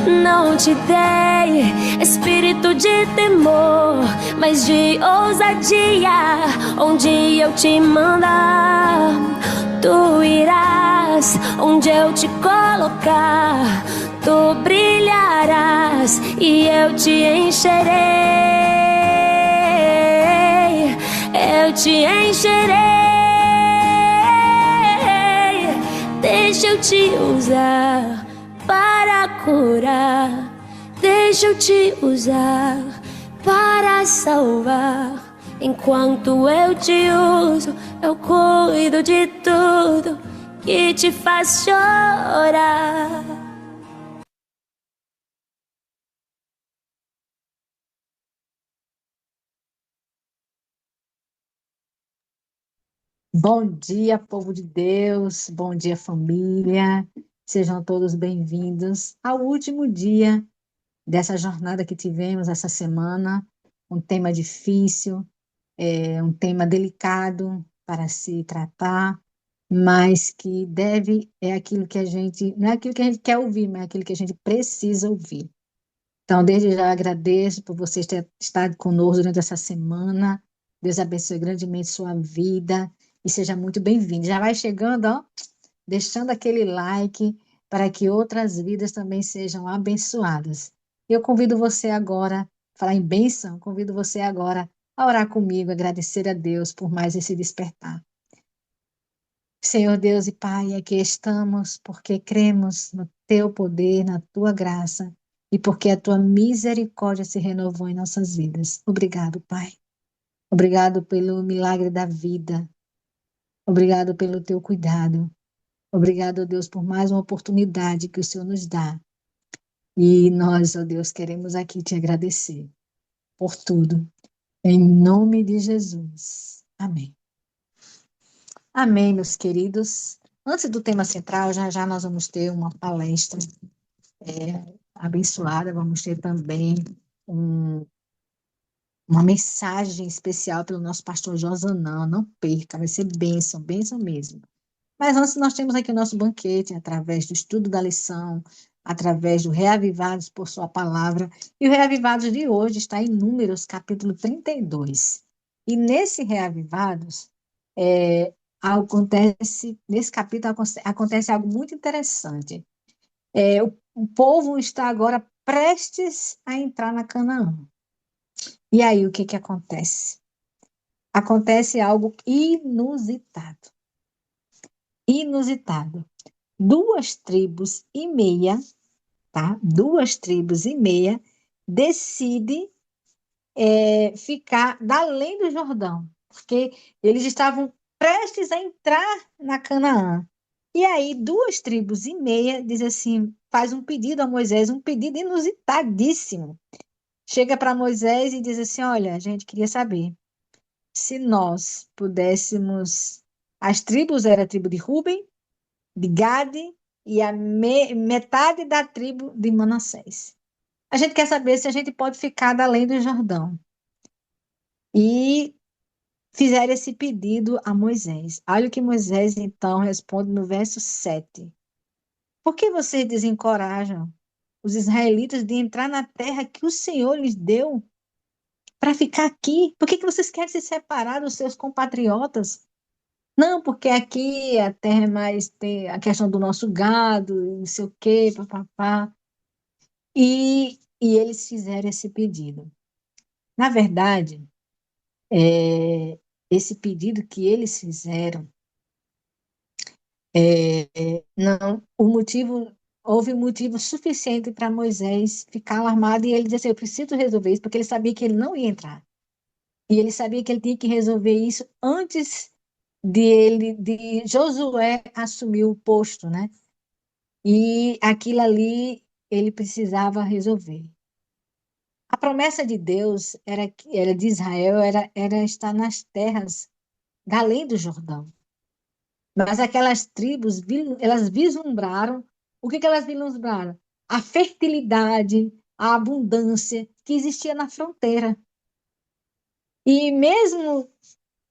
Não te dei espírito de temor, mas de ousadia. Onde eu te mandar, tu irás. Onde eu te colocar, tu brilharás e eu te encherei. Eu te encherei. Deixa eu te usar para curar. Deixa eu te usar para salvar. Enquanto eu te uso, eu cuido de tudo que te faz chorar. Bom dia, povo de Deus. Bom dia, família. Sejam todos bem-vindos ao último dia dessa jornada que tivemos essa semana. Um tema difícil, um tema delicado para se tratar, mas que é aquilo que a gente, não é aquilo que a gente quer ouvir, mas é aquilo que a gente precisa ouvir. Então, desde já agradeço por vocês ter estado conosco durante essa semana. Deus abençoe grandemente sua vida e seja muito bem-vindo. Já vai chegando, ó, deixando aquele like para que outras vidas também sejam abençoadas. Eu convido você agora, falar em bênção, convido você agora a orar comigo, agradecer a Deus por mais esse despertar. Senhor Deus e Pai, aqui estamos porque cremos no Teu poder, na Tua graça e porque a Tua misericórdia se renovou em nossas vidas. Obrigado, Pai. Obrigado pelo milagre da vida. Obrigado pelo Teu cuidado. Obrigado, Deus, por mais uma oportunidade que o Senhor nos dá. E nós, ó Deus, queremos aqui te agradecer por tudo. Em nome de Jesus. Amém. Amém, meus queridos. Antes do tema central, já já nós vamos ter uma palestra abençoada, vamos ter também um- uma mensagem especial pelo nosso pastor Josanã, não perca, vai ser bênção, bênção mesmo. Mas antes nós temos aqui o nosso banquete, através do estudo da lição, através do Reavivados por sua palavra, e o Reavivados de hoje está em Números, capítulo 32. E nesse Reavivados, nesse capítulo acontece algo muito interessante. O povo está agora prestes a entrar na Canaã. E aí, o que que acontece? Acontece algo inusitado. Inusitado. Duas tribos e meia, tá? Duas tribos e meia decidem ficar da além do Jordão, porque eles estavam prestes a entrar na Canaã. E aí, duas tribos e meia diz assim, faz um pedido a Moisés, um pedido inusitadíssimo. Chega para Moisés e diz assim: olha, a gente queria saber se nós pudéssemos. As tribos era a tribo de Ruben, de Gade e a metade da tribo de Manassés. A gente quer saber se a gente pode ficar da além do Jordão. E fizeram esse pedido a Moisés. Olha o que Moisés então responde no verso 7. Por que vocês desencorajam os israelitas de entrar na terra que o Senhor lhes deu para ficar aqui? Por que que vocês querem se separar dos seus compatriotas? Não, porque aqui a terra é mais tem a questão do nosso gado, não sei o quê, papapá. E eles fizeram esse pedido. Na verdade, esse pedido que eles fizeram, não, houve motivo suficiente para Moisés ficar alarmado e ele dizer assim, eu preciso resolver isso, porque ele sabia que ele não ia entrar. E ele sabia que ele tinha que resolver isso antes de Josué assumir o posto, né? E aquilo ali ele precisava resolver. A promessa de Deus era de Israel, era estar nas terras da além do Jordão. Mas aquelas tribos, elas vislumbraram, o que que elas vislumbraram? A fertilidade, a abundância que existia na fronteira. E mesmo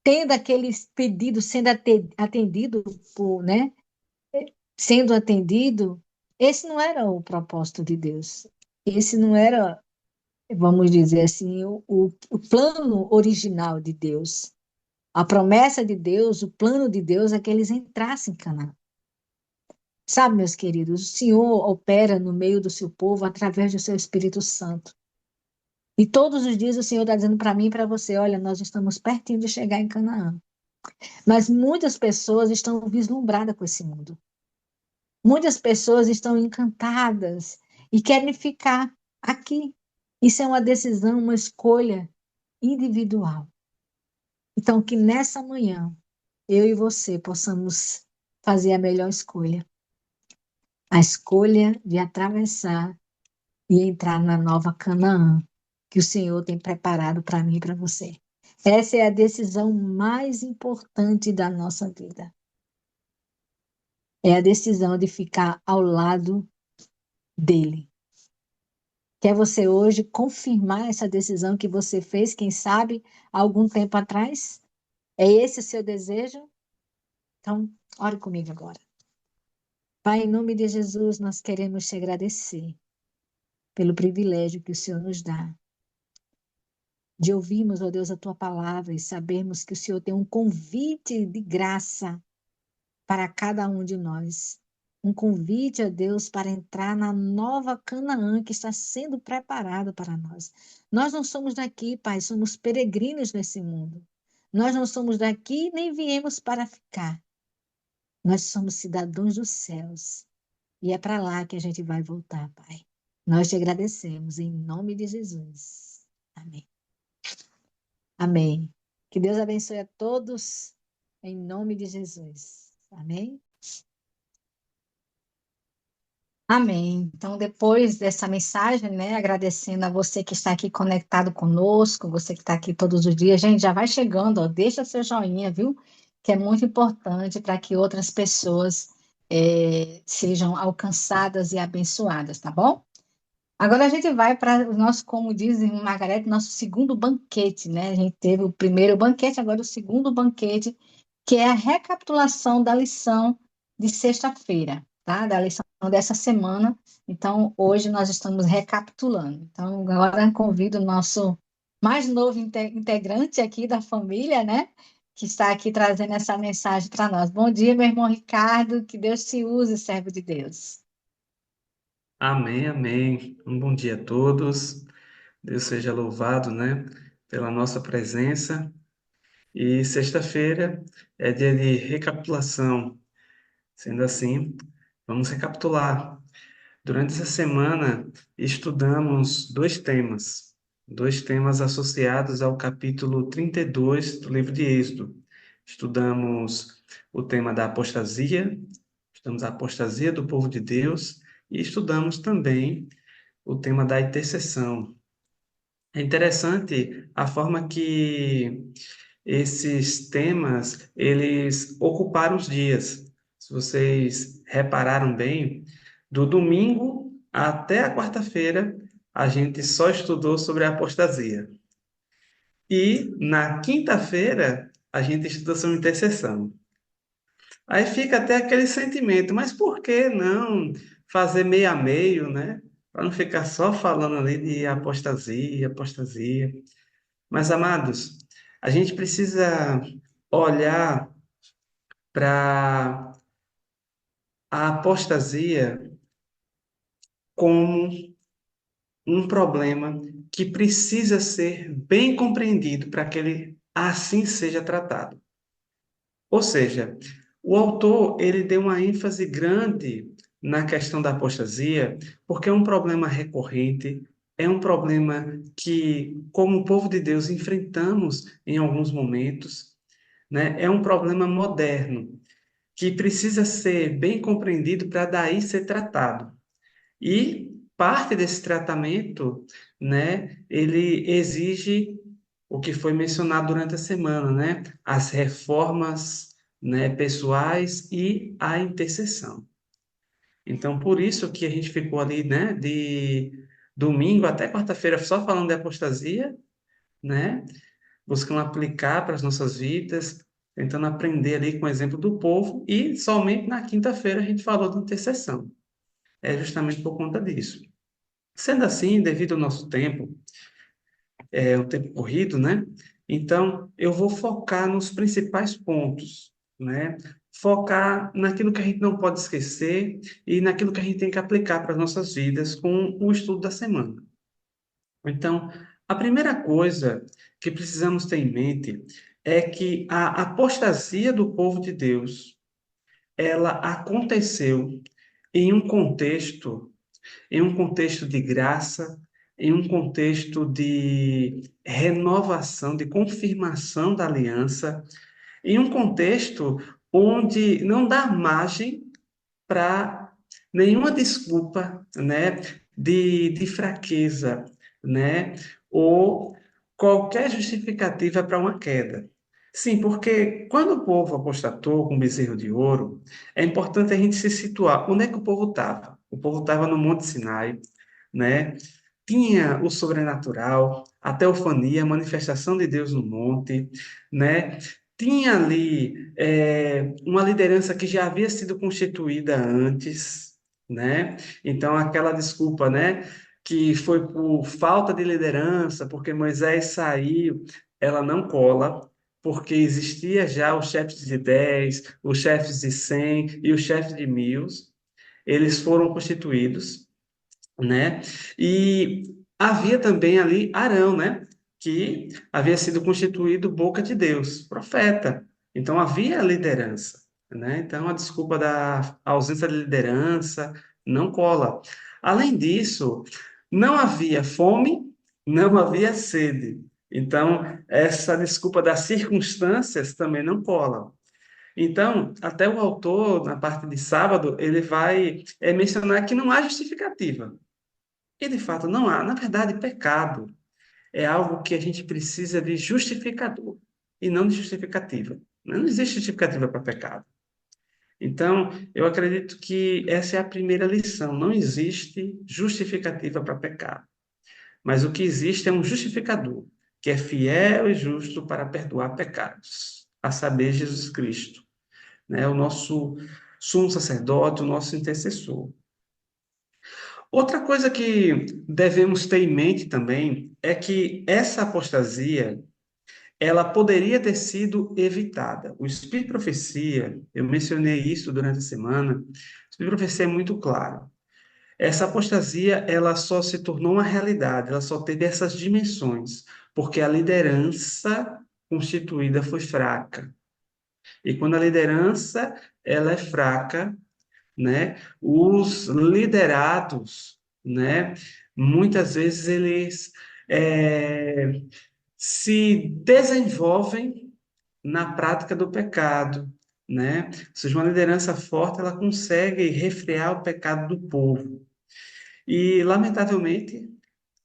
tendo aqueles pedidos sendo atendido por, né, sendo atendido, Esse não era o propósito de Deus. Esse não era, vamos dizer assim, o plano original de Deus. A promessa de Deus, o plano de Deus é que eles entrassem em Canaã. Sabe, meus queridos, o Senhor opera no meio do seu povo através do seu Espírito Santo. E todos os dias o Senhor está dizendo para mim e para você: olha, nós estamos pertinho de chegar em Canaã. Mas muitas pessoas estão vislumbradas com esse mundo. Muitas pessoas estão encantadas e querem ficar aqui. Isso é uma decisão, uma escolha individual. Então, que nessa manhã, eu e você possamos fazer a melhor escolha. A escolha de atravessar e entrar na nova Canaã que o Senhor tem preparado para mim e para você. Essa é a decisão mais importante da nossa vida. É a decisão de ficar ao lado dele. Quer você hoje confirmar essa decisão que você fez, quem sabe, há algum tempo atrás? É esse o seu desejo? Então, ore comigo agora. Pai, em nome de Jesus, nós queremos te agradecer pelo privilégio que o Senhor nos dá de ouvirmos, ó Deus, a tua palavra e sabermos que o Senhor tem um convite de graça para cada um de nós. Um convite a Deus para entrar na nova Canaã que está sendo preparado para nós. Nós não somos daqui, Pai, somos peregrinos nesse mundo. Nós não somos daqui nem viemos para ficar. Nós somos cidadãos dos céus. E é para lá que a gente vai voltar, Pai. Nós te agradecemos em nome de Jesus. Amém. Amém. Que Deus abençoe a todos em nome de Jesus. Amém. Amém. Então, depois dessa mensagem, né, agradecendo a você que está aqui conectado conosco, você que está aqui todos os dias, gente, já vai chegando, ó, deixa seu joinha, viu? Que é muito importante para que outras pessoas sejam alcançadas e abençoadas, tá bom? Agora a gente vai para o nosso, como diz Margarete, nosso segundo banquete, né? A gente teve o primeiro banquete, agora o segundo banquete, que é a recapitulação da lição de sexta-feira, tá? Da lição dessa semana. Então, hoje nós estamos recapitulando. Então, agora convido o nosso mais novo integrante aqui da família, né? Que está aqui trazendo essa mensagem para nós. Bom dia, meu irmão Ricardo, que Deus te use, servo de Deus. Amém, amém. Um bom dia a todos. Deus seja louvado, né, pela nossa presença. E sexta-feira é dia de recapitulação. Sendo assim, vamos recapitular. Durante essa semana, estudamos dois temas associados ao capítulo 32 do livro de Êxodo. Estudamos o tema da apostasia, estudamos a apostasia do povo de Deus e estudamos também o tema da intercessão. É interessante a forma que esses temas eles ocuparam os dias. Se vocês repararam bem, do domingo até a quarta-feira, a gente só estudou sobre a apostasia. E na quinta-feira, a gente estudou sobre intercessão. Aí fica até aquele sentimento, mas por que não fazer meio a meio, né? Para não ficar só falando ali de apostasia, apostasia. Mas, amados, a gente precisa olhar para a apostasia como um problema que precisa ser bem compreendido para que ele assim seja tratado. Ou seja, o autor ele deu uma ênfase grande na questão da apostasia, porque é um problema recorrente, é um problema que, como povo de Deus, enfrentamos em alguns momentos, né? É um problema moderno que precisa ser bem compreendido para daí ser tratado. E parte desse tratamento, né, ele exige o que foi mencionado durante a semana, né, as reformas, né, pessoais e a intercessão. Então, por isso que a gente ficou ali, né, de domingo até quarta-feira só falando de apostasia, né, buscando aplicar para as nossas vidas, tentando aprender ali com o exemplo do povo, e somente na quinta-feira a gente falou de intercessão. é justamente por conta disso. Sendo assim, devido ao nosso tempo, o tempo corrido, né? Então, eu vou focar nos principais pontos, né? Focar naquilo que a gente não pode esquecer e naquilo que a gente tem que aplicar para as nossas vidas com o estudo da semana. Então, a primeira coisa que precisamos ter em mente é que a apostasia do povo de Deus, ela aconteceu em um contexto de graça, em um contexto de renovação, de confirmação da aliança, em um contexto onde não dá margem para nenhuma desculpa, né, de fraqueza, né, ou qualquer justificativa para uma queda. Sim, porque quando o povo apostatou com o bezerro de ouro, é importante a gente se situar. Onde é que o povo estava? O povo estava no Monte Sinai, né? Tinha o sobrenatural, a teofania, a manifestação de Deus no monte, né? Tinha ali uma liderança que já havia sido constituída antes, né? Então aquela desculpa, né, que foi por falta de liderança, porque Moisés saiu, ela não cola, porque existia já os chefes de 10, os chefes de 100 e os chefes de 1000, eles foram constituídos, né? E havia também ali Arão, né? Que havia sido constituído boca de Deus, profeta. Então havia liderança, né? Então a desculpa da ausência de liderança não cola. Além disso, não havia fome, não havia sede. Então essa desculpa das circunstâncias também não cola. Então, até o autor, na parte de sábado, ele vai mencionar que não há justificativa. E de fato não há. Na verdade, pecado é algo que a gente precisa de justificador e não de justificativa. Não existe justificativa para pecado. Então, eu acredito que essa é a primeira lição. Não existe justificativa para pecado. Mas o que existe é um justificador, que é fiel e justo para perdoar pecados, a saber, Jesus Cristo, né? O nosso sumo sacerdote, o nosso intercessor. Outra coisa que devemos ter em mente também é que essa apostasia, ela poderia ter sido evitada. O Espírito de Profecia, eu mencionei isso durante a semana, o Espírito de Profecia é muito claro. Essa apostasia, ela só se tornou uma realidade, ela só teve essas dimensões, porque a liderança constituída foi fraca. E quando a liderança, ela é fraca, né? Os liderados, né? Muitas vezes eles é, se desenvolvem na prática do pecado, né? Ou seja, uma liderança forte, ela consegue refrear o pecado do povo. E, lamentavelmente,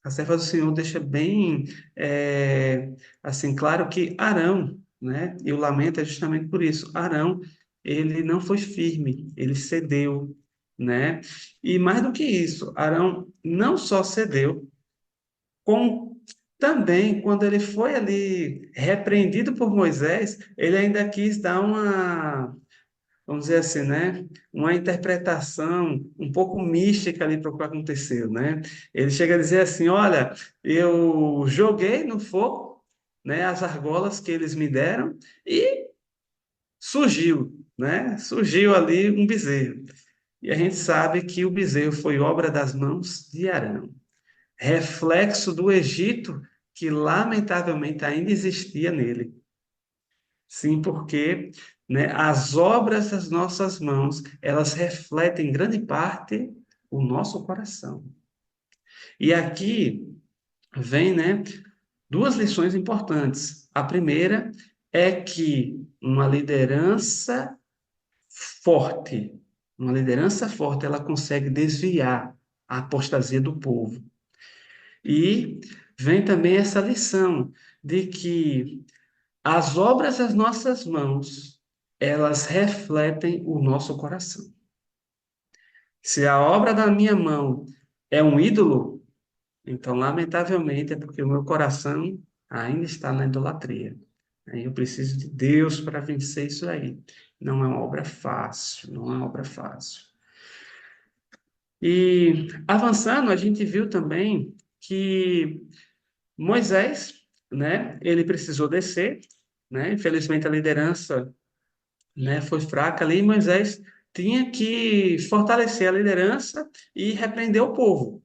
a serva do Senhor deixa bem assim claro que Arão, né? E o lamento é justamente por isso. Arão, ele não foi firme, ele cedeu, né? E mais do que isso, Arão não só cedeu, como também quando ele foi ali repreendido por Moisés, ele ainda quis dar uma, vamos dizer assim, né? Uma interpretação um pouco mística ali para o que aconteceu, né? Ele chega a dizer assim: olha, eu joguei no fogo, né, as argolas que eles me deram e surgiu, né? Surgiu ali um bezerro. E a gente sabe que o bezerro foi obra das mãos de Arão, reflexo do Egito que lamentavelmente ainda existia nele. Sim, porque, né, as obras das nossas mãos, elas refletem em grande parte o nosso coração. E aqui vem, né, duas lições importantes. A primeira é que forte, uma liderança forte, ela consegue desviar a apostasia do povo. E vem também essa lição de que as obras das nossas mãos, elas refletem o nosso coração. Se a obra da minha mão é um ídolo, então, lamentavelmente, é porque o meu coração ainda está na idolatria. Aí eu preciso de Deus para vencer isso aí. Não é uma obra fácil, não é uma obra fácil. E avançando, a gente viu também que Moisés, né, ele precisou descer, né? Infelizmente a liderança, né, foi fraca ali, e Moisés tinha que fortalecer a liderança e repreender o povo.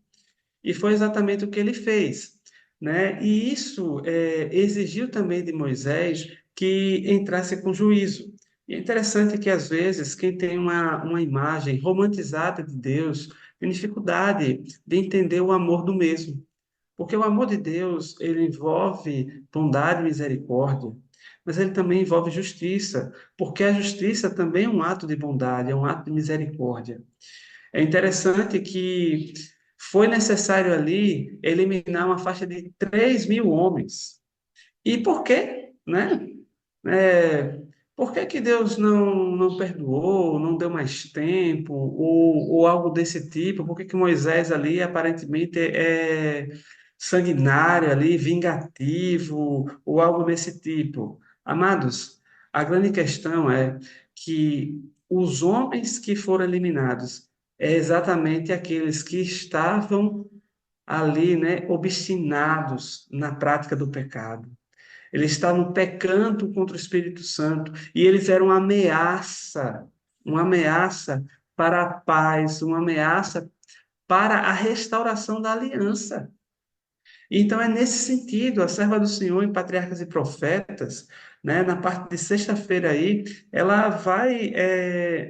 E foi exatamente o que ele fez, né? E isso exigiu também de Moisés que entrasse com juízo. E é interessante que, às vezes, quem tem uma imagem romantizada de Deus tem dificuldade de entender o amor do mesmo. Porque o amor de Deus, ele envolve bondade e misericórdia, mas ele também envolve justiça, porque a justiça também é um ato de bondade, é um ato de misericórdia. É interessante que foi necessário ali eliminar uma faixa de 3.000 homens. E por quê? Né? É, por que que Deus não perdoou, não deu mais tempo, ou algo desse tipo? Por que que Moisés ali aparentemente é sanguinário ali, vingativo, ou algo desse tipo? Amados, a grande questão é que os homens que foram eliminados é exatamente aqueles que estavam ali, né, obstinados na prática do pecado. Eles estavam pecando contra o Espírito Santo e eles eram uma ameaça para a paz, uma ameaça para a restauração da aliança. Então, é nesse sentido, a serva do Senhor em Patriarcas e Profetas, né, na parte de sexta-feira aí, ela vai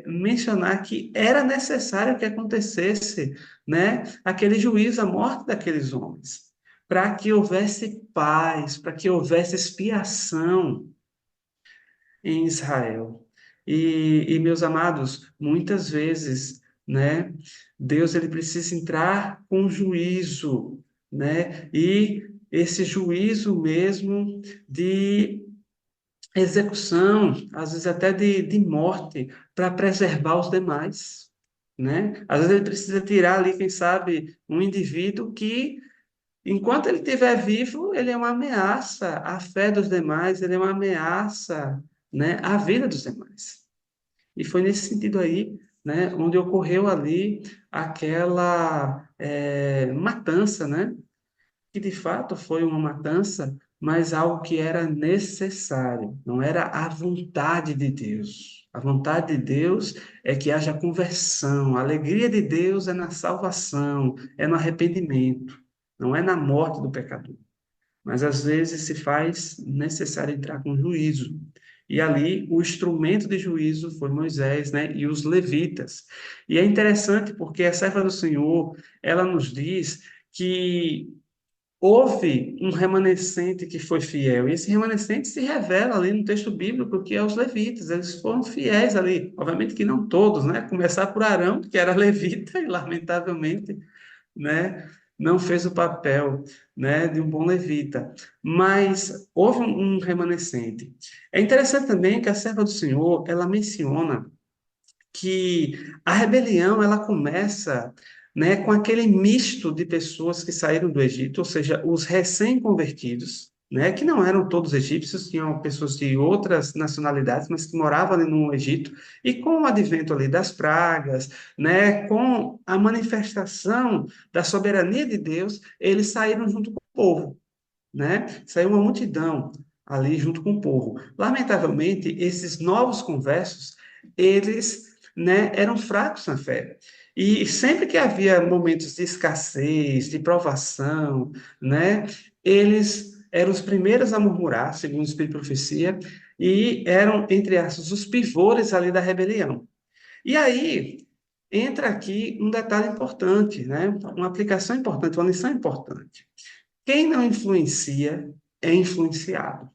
mencionar que era necessário que acontecesse, né, aquele juízo, a morte daqueles homens, para que houvesse paz, para que houvesse expiação em Israel. Meus amados, muitas vezes, né, Deus ele precisa entrar com juízo, né, e esse juízo mesmo de execução, às vezes até de morte, para preservar os demais, né? Às vezes ele precisa tirar ali, quem sabe, um indivíduo que enquanto ele estiver vivo, ele é uma ameaça à fé dos demais, ele é uma ameaça, né, à vida dos demais. E foi nesse sentido aí, né, onde ocorreu ali aquela matança, né, que de fato foi uma matança, mas algo que era necessário, não era a vontade de Deus. A vontade de Deus é que haja conversão, a alegria de Deus é na salvação, é no arrependimento, não é na morte do pecador. Mas às vezes se faz necessário entrar com juízo. E ali o instrumento de juízo foi Moisés, né, e os levitas. E é interessante porque a serva do Senhor, ela nos diz que houve um remanescente que foi fiel, e esse remanescente se revela ali no texto bíblico, que é os levitas, eles foram fiéis ali, obviamente que não todos, né, começar por Arão, que era levita, e lamentavelmente, né, não fez o papel, né, de um bom levita, mas houve um remanescente. É interessante também que a serva do Senhor, ela menciona que a rebelião ela começa, né, com aquele misto de pessoas que saíram do Egito, ou seja, os recém-convertidos, né, que não eram todos egípcios, tinham pessoas de outras nacionalidades, mas que moravam ali no Egito, e com o advento ali das pragas, né, com a manifestação da soberania de Deus, eles saíram junto com o povo, né? Saiu uma multidão ali junto com o povo. Lamentavelmente, esses novos conversos, eles, né, eram fracos na fé. E sempre que havia momentos de escassez, de provação, né, eles eram os primeiros a murmurar, segundo o Espírito de Profecia, e eram, entre aspas, os pivôs ali da rebelião. E aí entra aqui um detalhe importante, né? Uma aplicação importante, uma lição importante. Quem não influencia é influenciado.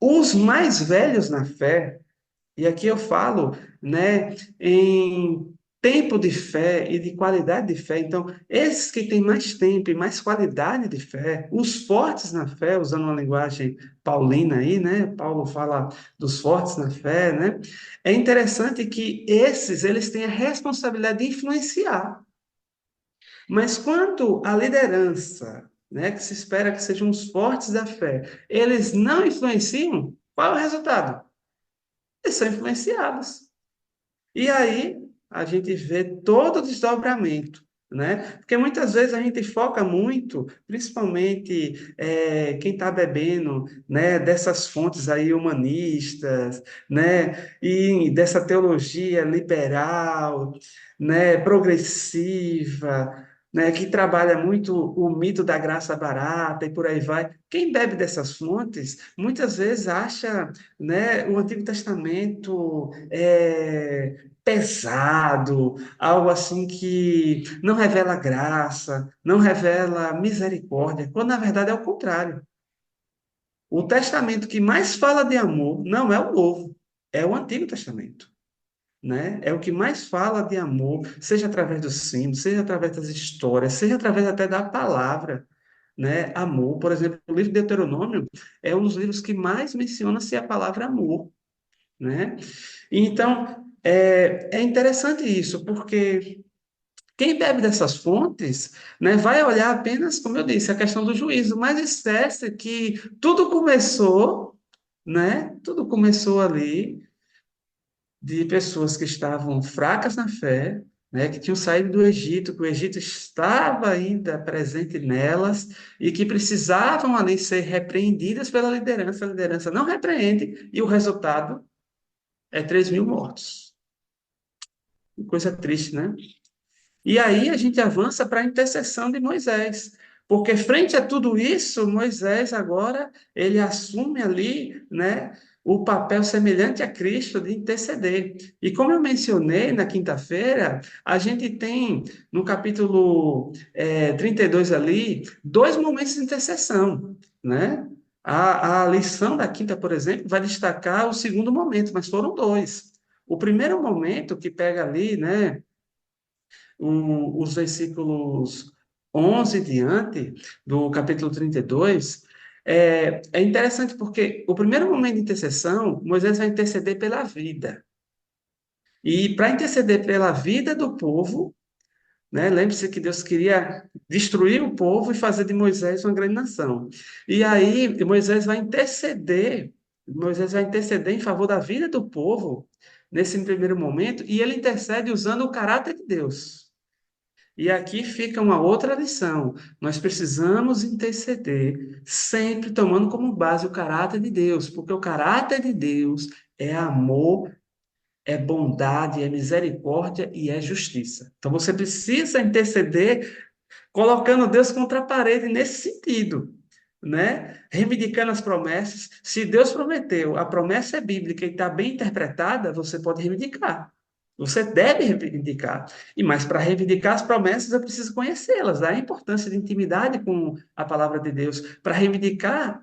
Os mais velhos na fé, e aqui eu falo, né, em tempo de fé e de qualidade de fé. Então, esses que têm mais tempo e mais qualidade de fé, os fortes na fé, usando uma linguagem paulina aí, né? Paulo fala dos fortes na fé, né? É interessante que esses, eles têm a responsabilidade de influenciar. Mas quanto à liderança, né, que se espera que sejam os fortes da fé, eles não influenciam, qual é o resultado? Eles são influenciados. E aí, a gente vê todo o desdobramento, né? Porque muitas vezes a gente foca muito, principalmente quem está bebendo, né, dessas fontes aí humanistas, né, e dessa teologia liberal, né, progressiva, né, que trabalha muito o mito da graça barata e por aí vai. Quem bebe dessas fontes, muitas vezes acha, né, o Antigo Testamento pesado, algo assim que não revela graça, não revela misericórdia, quando na verdade é o contrário. O testamento que mais fala de amor não é o Novo, é o Antigo Testamento, né? É o que mais fala de amor, seja através dos símbolos, seja através das histórias, seja através até da palavra, né? Amor, por exemplo, o livro de Deuteronômio é um dos livros que mais menciona-se a palavra amor, né? Então, é interessante isso, porque quem bebe dessas fontes, né, vai olhar apenas, como eu disse, a questão do juízo, mas esquece que tudo começou, né? Tudo começou ali de pessoas que estavam fracas na fé, né, que tinham saído do Egito, que o Egito estava ainda presente nelas e que precisavam ali ser repreendidas pela liderança. A liderança não repreende e o resultado é 3.000 mortos. Que coisa triste, né? E aí a gente avança para a intercessão de Moisés, porque frente a tudo isso, Moisés agora ele assume ali, né, o papel semelhante a Cristo de interceder. E como eu mencionei na quinta-feira, a gente tem no capítulo 32 ali dois momentos de intercessão, né? A lição da quinta, por exemplo, vai destacar o segundo momento, mas foram dois. O primeiro momento que pega ali, né? Os versículos 11 diante, do capítulo 32, é interessante porque o primeiro momento de intercessão, Moisés vai interceder pela vida. E para interceder pela vida do povo, né, lembre-se que Deus queria destruir o povo e fazer de Moisés uma grande nação. E aí Moisés vai interceder em favor da vida do povo nesse primeiro momento, e ele intercede usando o caráter de Deus. E aqui fica uma outra lição. Nós precisamos interceder, sempre tomando como base o caráter de Deus, porque o caráter de Deus é amor, é bondade, é misericórdia e é justiça. Então você precisa interceder colocando Deus contra a parede nesse sentido, né? Reivindicando as promessas. Se Deus prometeu, a promessa é bíblica e está bem interpretada, você pode reivindicar. Você deve reivindicar. E mais para reivindicar as promessas, eu preciso conhecê-las. Daí a importância de intimidade com a palavra de Deus para reivindicar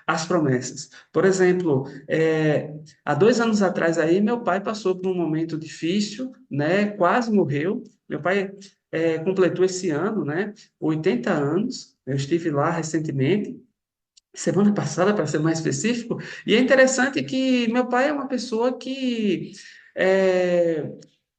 as promessas. Por exemplo, há 2 anos atrás aí, meu pai passou por um momento difícil, né? Quase morreu. Meu pai completou esse ano, né? 80 anos. Eu estive lá recentemente, semana passada, para ser mais específico, e é interessante que meu pai é uma pessoa que é,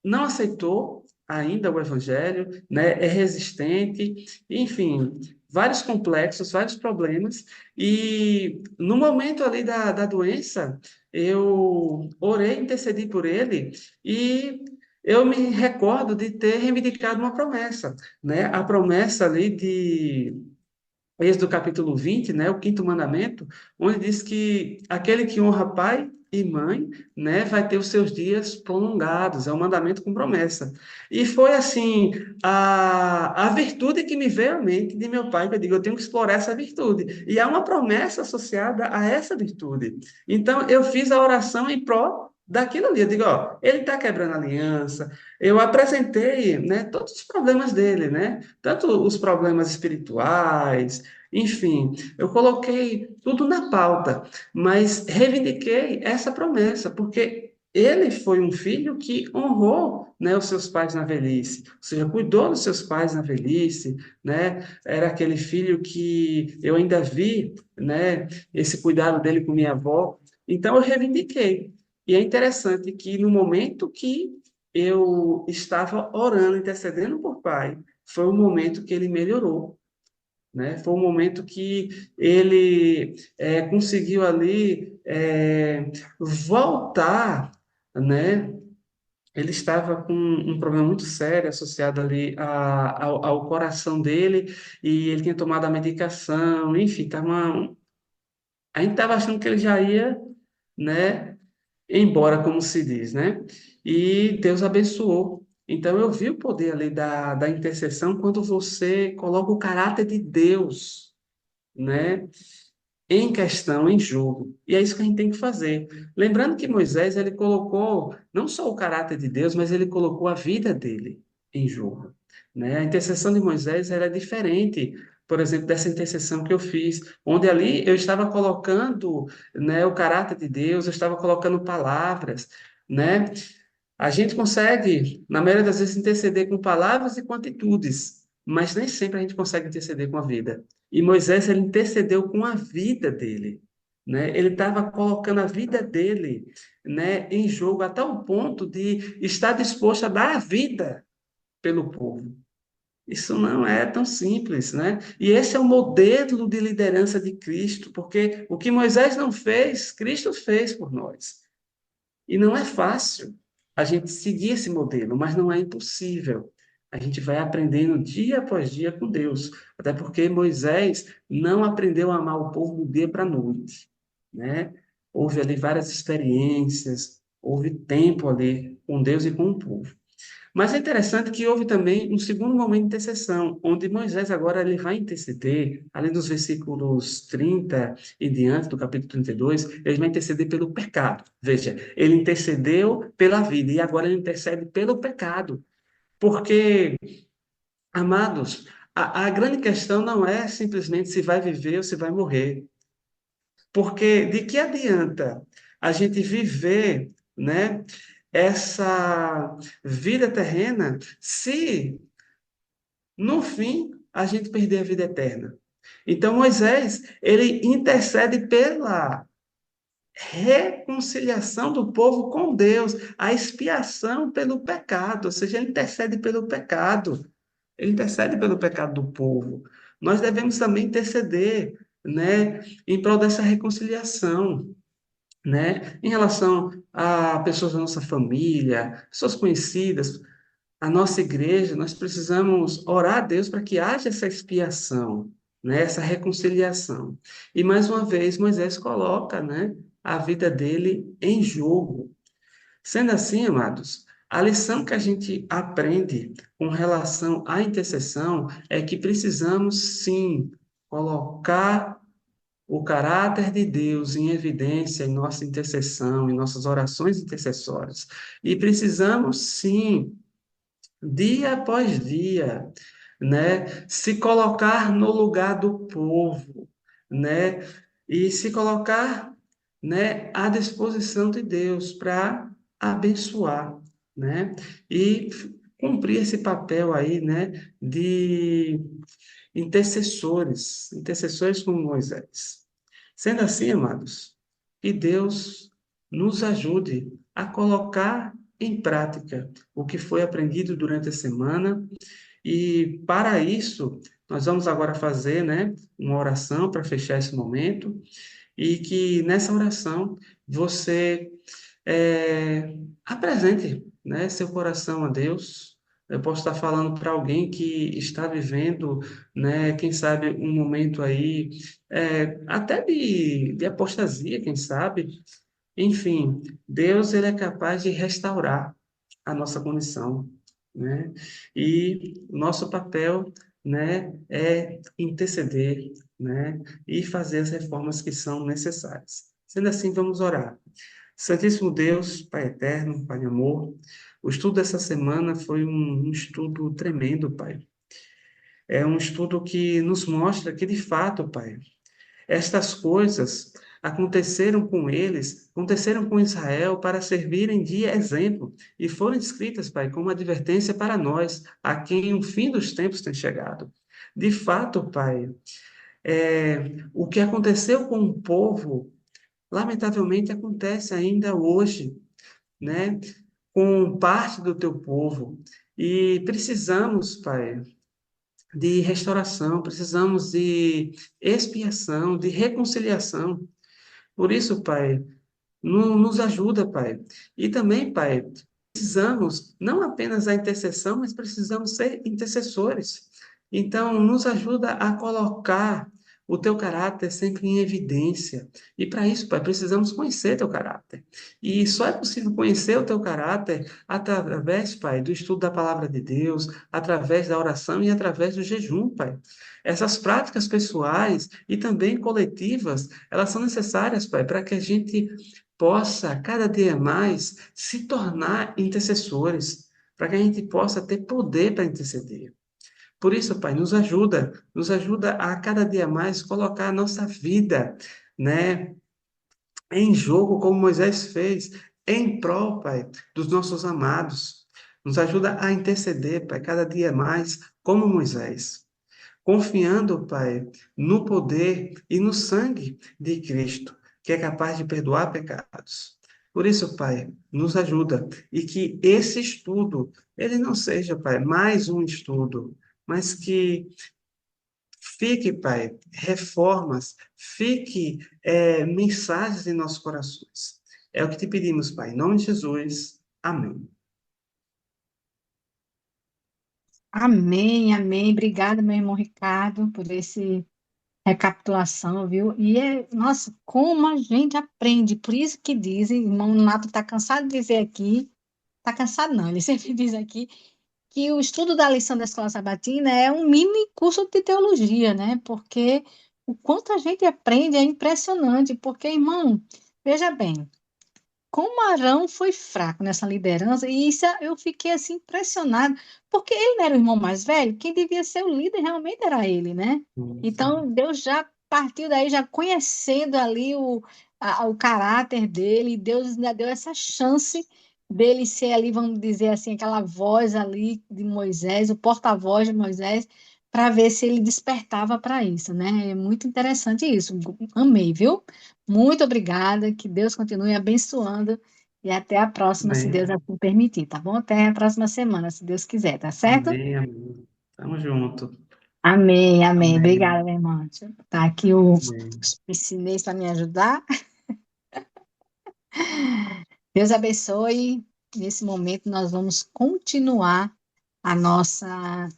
não aceitou ainda o evangelho, né? É resistente, enfim, vários complexos, vários problemas, e no momento ali da doença, eu orei, intercedi por ele, e eu me recordo de ter reivindicado uma promessa, né? A promessa ali de Êxodo capítulo 20, né, o quinto mandamento, onde diz que aquele que honra pai e mãe, né, vai ter os seus dias prolongados, é um mandamento com promessa. E foi assim, a virtude que me veio à mente de meu pai, que eu digo, eu tenho que explorar essa virtude. E há uma promessa associada a essa virtude. Então, eu fiz a oração em prol daquilo ali. Eu digo, ó, ele está quebrando a aliança. Eu apresentei, né, todos os problemas dele, né? Tanto os problemas espirituais, enfim, eu coloquei tudo na pauta, mas reivindiquei essa promessa, porque ele foi um filho que honrou, né, os seus pais na velhice, ou seja, cuidou dos seus pais na velhice, né? Era aquele filho que eu ainda vi, né, esse cuidado dele com minha avó. Então eu reivindiquei. E é interessante que no momento que eu estava orando, intercedendo por pai, foi o momento que ele melhorou, né? Foi o momento que ele conseguiu ali voltar, né? ele estava com um problema muito sério associado ali ao coração dele, e ele tinha tomado a medicação, enfim, a gente estava achando que ele já ia, né, embora, como se diz, né? E Deus abençoou. Então, eu vi o poder ali da intercessão quando você coloca o caráter de Deus, né, em questão, em jogo. E é isso que a gente tem que fazer. Lembrando que Moisés, ele colocou não só o caráter de Deus, mas ele colocou a vida dele em jogo, né? A intercessão de Moisés era diferente, por exemplo, dessa intercessão que eu fiz, onde ali eu estava colocando, né, o caráter de Deus, eu estava colocando palavras, né? A gente consegue, na maioria das vezes, interceder com palavras e com atitudes, mas nem sempre a gente consegue interceder com a vida. E Moisés, ele intercedeu com a vida dele, né? Ele estava colocando a vida dele, né, em jogo a tal ponto de estar disposto a dar a vida pelo povo. Isso não é tão simples, né? E esse é o modelo de liderança de Cristo, porque o que Moisés não fez, Cristo fez por nós. E não é fácil a gente seguir esse modelo, mas não é impossível. A gente vai aprendendo dia após dia com Deus. Até porque Moisés não aprendeu a amar o povo do dia para a noite, né? Houve ali várias experiências, houve tempo ali com Deus e com o povo. Mas é interessante que houve também um segundo momento de intercessão, onde Moisés agora ele vai interceder, além dos versículos 30 e diante, do capítulo 32, ele vai interceder pelo pecado. Veja, ele intercedeu pela vida e agora ele intercede pelo pecado. Porque, amados, a grande questão não é simplesmente se vai viver ou se vai morrer. Porque de que adianta a gente viver, né, essa vida terrena se no fim a gente perder a vida eterna? Então Moisés, ele intercede pela reconciliação do povo com Deus, a expiação pelo pecado, ou seja, ele intercede pelo pecado. Ele intercede pelo pecado do povo. Nós devemos também interceder, né, em prol dessa reconciliação, né? Em relação a pessoas da nossa família, pessoas conhecidas, a nossa igreja, nós precisamos orar a Deus para que haja essa expiação, né? Essa reconciliação. E mais uma vez, Moisés coloca, né, a vida dele em jogo. Sendo assim, amados, a lição que a gente aprende com relação à intercessão é que precisamos sim colocar o caráter de Deus em evidência em nossa intercessão, em nossas orações intercessórias. E precisamos, sim, dia após dia, né, se colocar no lugar do povo, né, e se colocar, né, à disposição de Deus para abençoar, né, e cumprir esse papel aí, né, de intercessores como Moisés. Sendo assim, amados, que Deus nos ajude a colocar em prática o que foi aprendido durante a semana, e para isso nós vamos agora fazer, né, uma oração para fechar esse momento, e que nessa oração você apresente, né, seu coração a Deus. Eu posso estar falando para alguém que está vivendo, né, quem sabe, um momento aí, até de apostasia, quem sabe. Enfim, Deus ele é capaz de restaurar a nossa condição, né? E nosso papel, né, é interceder, né, e fazer as reformas que são necessárias. Sendo assim, vamos orar. Santíssimo Deus, Pai eterno, Pai de amor, o estudo dessa semana foi um estudo tremendo, Pai. É um estudo que nos mostra que, de fato, Pai, estas coisas aconteceram com eles, aconteceram com Israel para servirem de exemplo e foram escritas, Pai, como advertência para nós, a quem o fim dos tempos tem chegado. De fato, Pai, o que aconteceu com o povo, lamentavelmente acontece ainda hoje, né? Com parte do teu povo. E precisamos, Pai, de restauração, precisamos de expiação, de reconciliação. Por isso, Pai, nos ajuda, Pai. E também, Pai, precisamos não apenas da intercessão, mas precisamos ser intercessores. Então, nos ajuda a colocar o teu caráter sempre em evidência. E para isso, Pai, precisamos conhecer teu caráter. E só é possível conhecer o teu caráter através, Pai, do estudo da palavra de Deus, através da oração e através do jejum, Pai. Essas práticas pessoais e também coletivas, elas são necessárias, Pai, para que a gente possa cada dia mais se tornar intercessores, para que a gente possa ter poder para interceder. Por isso, Pai, nos ajuda a cada dia mais colocar a nossa vida, né, em jogo, como Moisés fez, em prol, Pai, dos nossos amados. Nos ajuda a interceder, Pai, cada dia mais, como Moisés, confiando, Pai, no poder e no sangue de Cristo, que é capaz de perdoar pecados. Por isso, Pai, nos ajuda e que esse estudo, ele não seja, Pai, mais um estudo, mas que fique, Pai, reformas, fique mensagens em nossos corações. É o que te pedimos, Pai, em nome de Jesus. Amém. Amém, amém. Obrigada, meu irmão Ricardo, por esse recapitulação, viu? Nossa, como a gente aprende. Por isso que dizem, irmão Nato está cansado de dizer aqui, está cansado não, ele sempre diz aqui que o estudo da lição da Escola Sabatina é um mini curso de teologia, né? Porque o quanto a gente aprende é impressionante, porque, irmão, veja bem, como Arão foi fraco nessa liderança, e isso eu fiquei assim impressionado, porque ele não era o irmão mais velho, quem devia ser o líder realmente era ele, né? Então Deus já partiu daí, já conhecendo ali o caráter dele, e Deus ainda deu essa chance dele ser ali, vamos dizer assim, aquela voz ali de Moisés, o porta-voz de Moisés, para ver se ele despertava para isso, né? É muito interessante isso. Amei, viu? Muito obrigada, que Deus continue abençoando e até a próxima, se Deus Amém. assim permitir, tá bom? Até a próxima semana, se Deus quiser, tá certo? Amém, amém. Tamo junto. Amém, amém. Obrigada, Amém. minha irmã. Tá aqui o Amém. piscinês para me ajudar. Deus abençoe. Nesse momento, nós vamos continuar a nossa,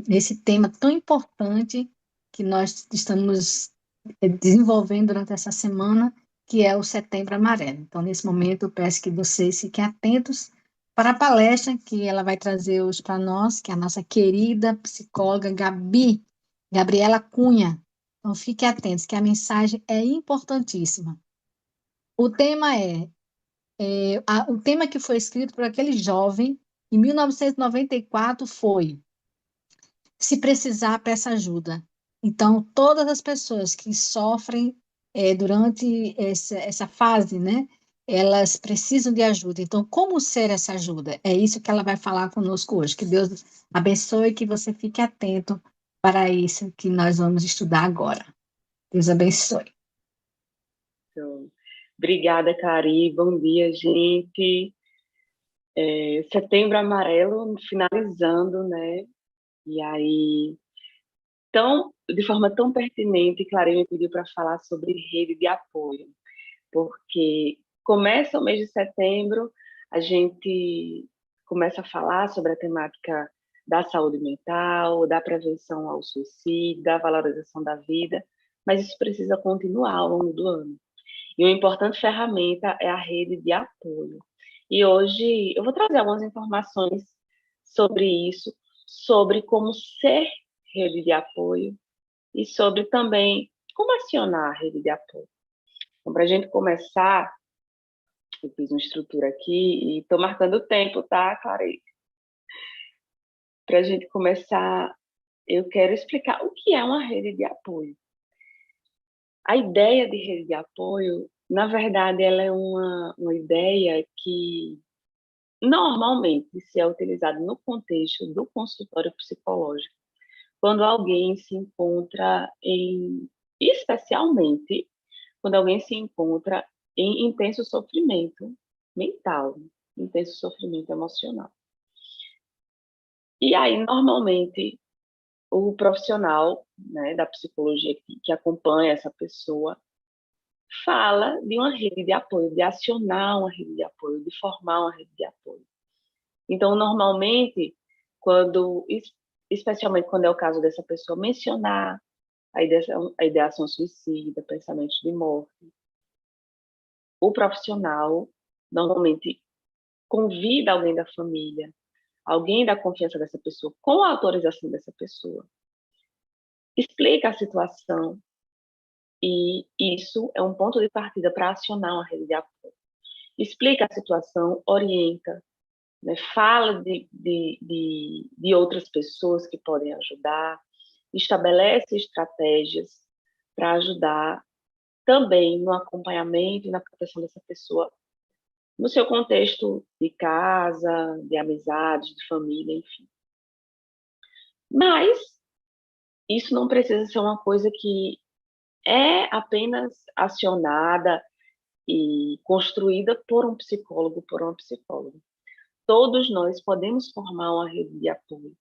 nesse tema tão importante que nós estamos desenvolvendo durante essa semana, que é o Setembro Amarelo. Então, nesse momento, eu peço que vocês fiquem atentos para a palestra que ela vai trazer hoje para nós, que é a nossa querida psicóloga Gabriela Cunha. Então, fiquem atentos, que a mensagem é importantíssima. O tema o tema que foi escrito por aquele jovem em 1994 foi: se precisar, peça ajuda. Então, todas as pessoas que sofrem durante essa fase, né, elas precisam de ajuda. Então, como ser essa ajuda? É isso que ela vai falar conosco hoje. Que Deus abençoe e que você fique atento para isso que nós vamos estudar agora. Deus abençoe. Então, obrigada, Cari. Bom dia, gente. Setembro Amarelo finalizando, né? E aí, de forma tão pertinente, Clarinha me pediu para falar sobre rede de apoio, porque começa o mês de setembro, a gente começa a falar sobre a temática da saúde mental, da prevenção ao suicídio, da valorização da vida, mas isso precisa continuar ao longo do ano. E uma importante ferramenta é a rede de apoio. E hoje eu vou trazer algumas informações sobre isso, sobre como ser rede de apoio e sobre também como acionar a rede de apoio. Então, para a gente começar, eu fiz uma estrutura aqui e estou marcando o tempo, tá, Clarei? Para a gente começar, eu quero explicar o que é uma rede de apoio. A ideia de rede de apoio, na verdade, ela é uma ideia que normalmente se é utilizada no contexto do consultório psicológico, quando alguém se encontra especialmente, quando alguém se encontra em intenso sofrimento mental, intenso sofrimento emocional. E aí, normalmente, o profissional, né, da psicologia que acompanha essa pessoa, fala de uma rede de apoio, de acionar uma rede de apoio, de formar uma rede de apoio. Então, normalmente, especialmente quando é o caso dessa pessoa mencionar a ideação suicida, pensamentos de morte, o profissional normalmente convida alguém da família, alguém da confiança dessa pessoa, com a autorização dessa pessoa, explica a situação, e isso é um ponto de partida para acionar uma rede de apoio. Explica a situação, orienta, né, fala de outras pessoas que podem ajudar, estabelece estratégias para ajudar também no acompanhamento e na proteção dessa pessoa, no seu contexto de casa, de amizade, de família, enfim. Mas isso não precisa ser uma coisa que é apenas acionada e construída por um psicólogo, por uma psicóloga. Todos nós podemos formar uma rede de apoio.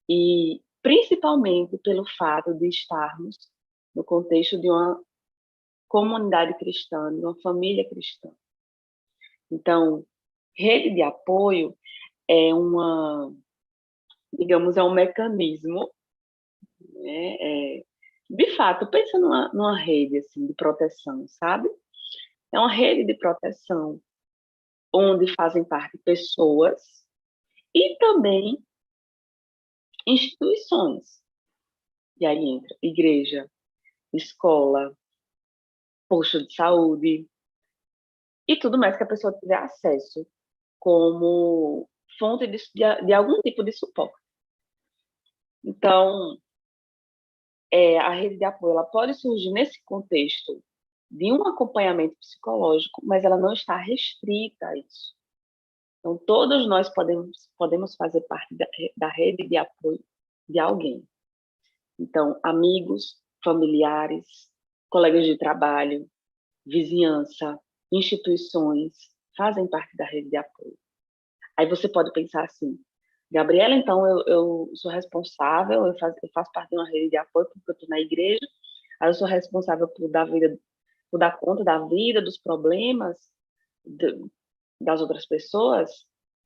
E principalmente pelo fato de estarmos no contexto de uma comunidade cristã, de uma família cristã. Então, rede de apoio é digamos, é um mecanismo, né? De fato, pensa numa rede assim, de proteção, sabe? É uma rede de proteção onde fazem parte pessoas e também instituições. E aí entra igreja, escola, posto de saúde e tudo mais que a pessoa tiver acesso como fonte de algum tipo de suporte. Então, a rede de apoio ela pode surgir nesse contexto de um acompanhamento psicológico, mas ela não está restrita a isso. Então, todos nós podemos fazer parte da rede de apoio de alguém. Então, amigos, familiares, colegas de trabalho, vizinhança, instituições fazem parte da rede de apoio. Aí você pode pensar assim, Gabriela, então eu sou responsável, eu faço parte de uma rede de apoio porque eu estou na igreja, aí eu sou responsável por dar conta da vida, dos problemas das outras pessoas,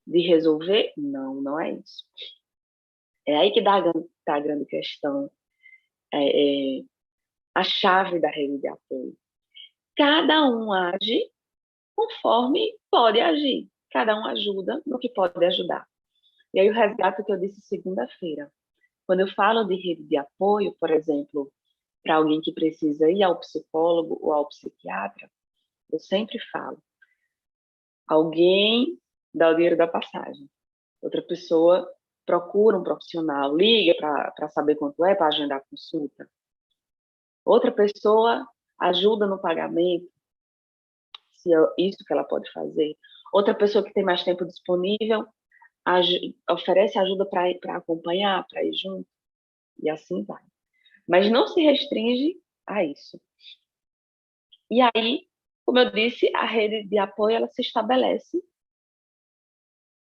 de resolver? Não, não é isso. É aí que tá a grande questão, a chave da rede de apoio. Cada um age conforme pode agir, cada um ajuda no que pode ajudar. E aí o resgate que eu disse segunda-feira. Quando eu falo de rede de apoio, por exemplo, para alguém que precisa ir ao psicólogo ou ao psiquiatra, eu sempre falo, alguém dá o dinheiro da passagem, outra pessoa procura um profissional, liga para saber quanto é para agendar a consulta, outra pessoa ajuda no pagamento, se é isso que ela pode fazer, outra pessoa que tem mais tempo disponível oferece ajuda para acompanhar, para ir junto, e assim vai. Mas não se restringe a isso. E aí, como eu disse, a rede de apoio ela se estabelece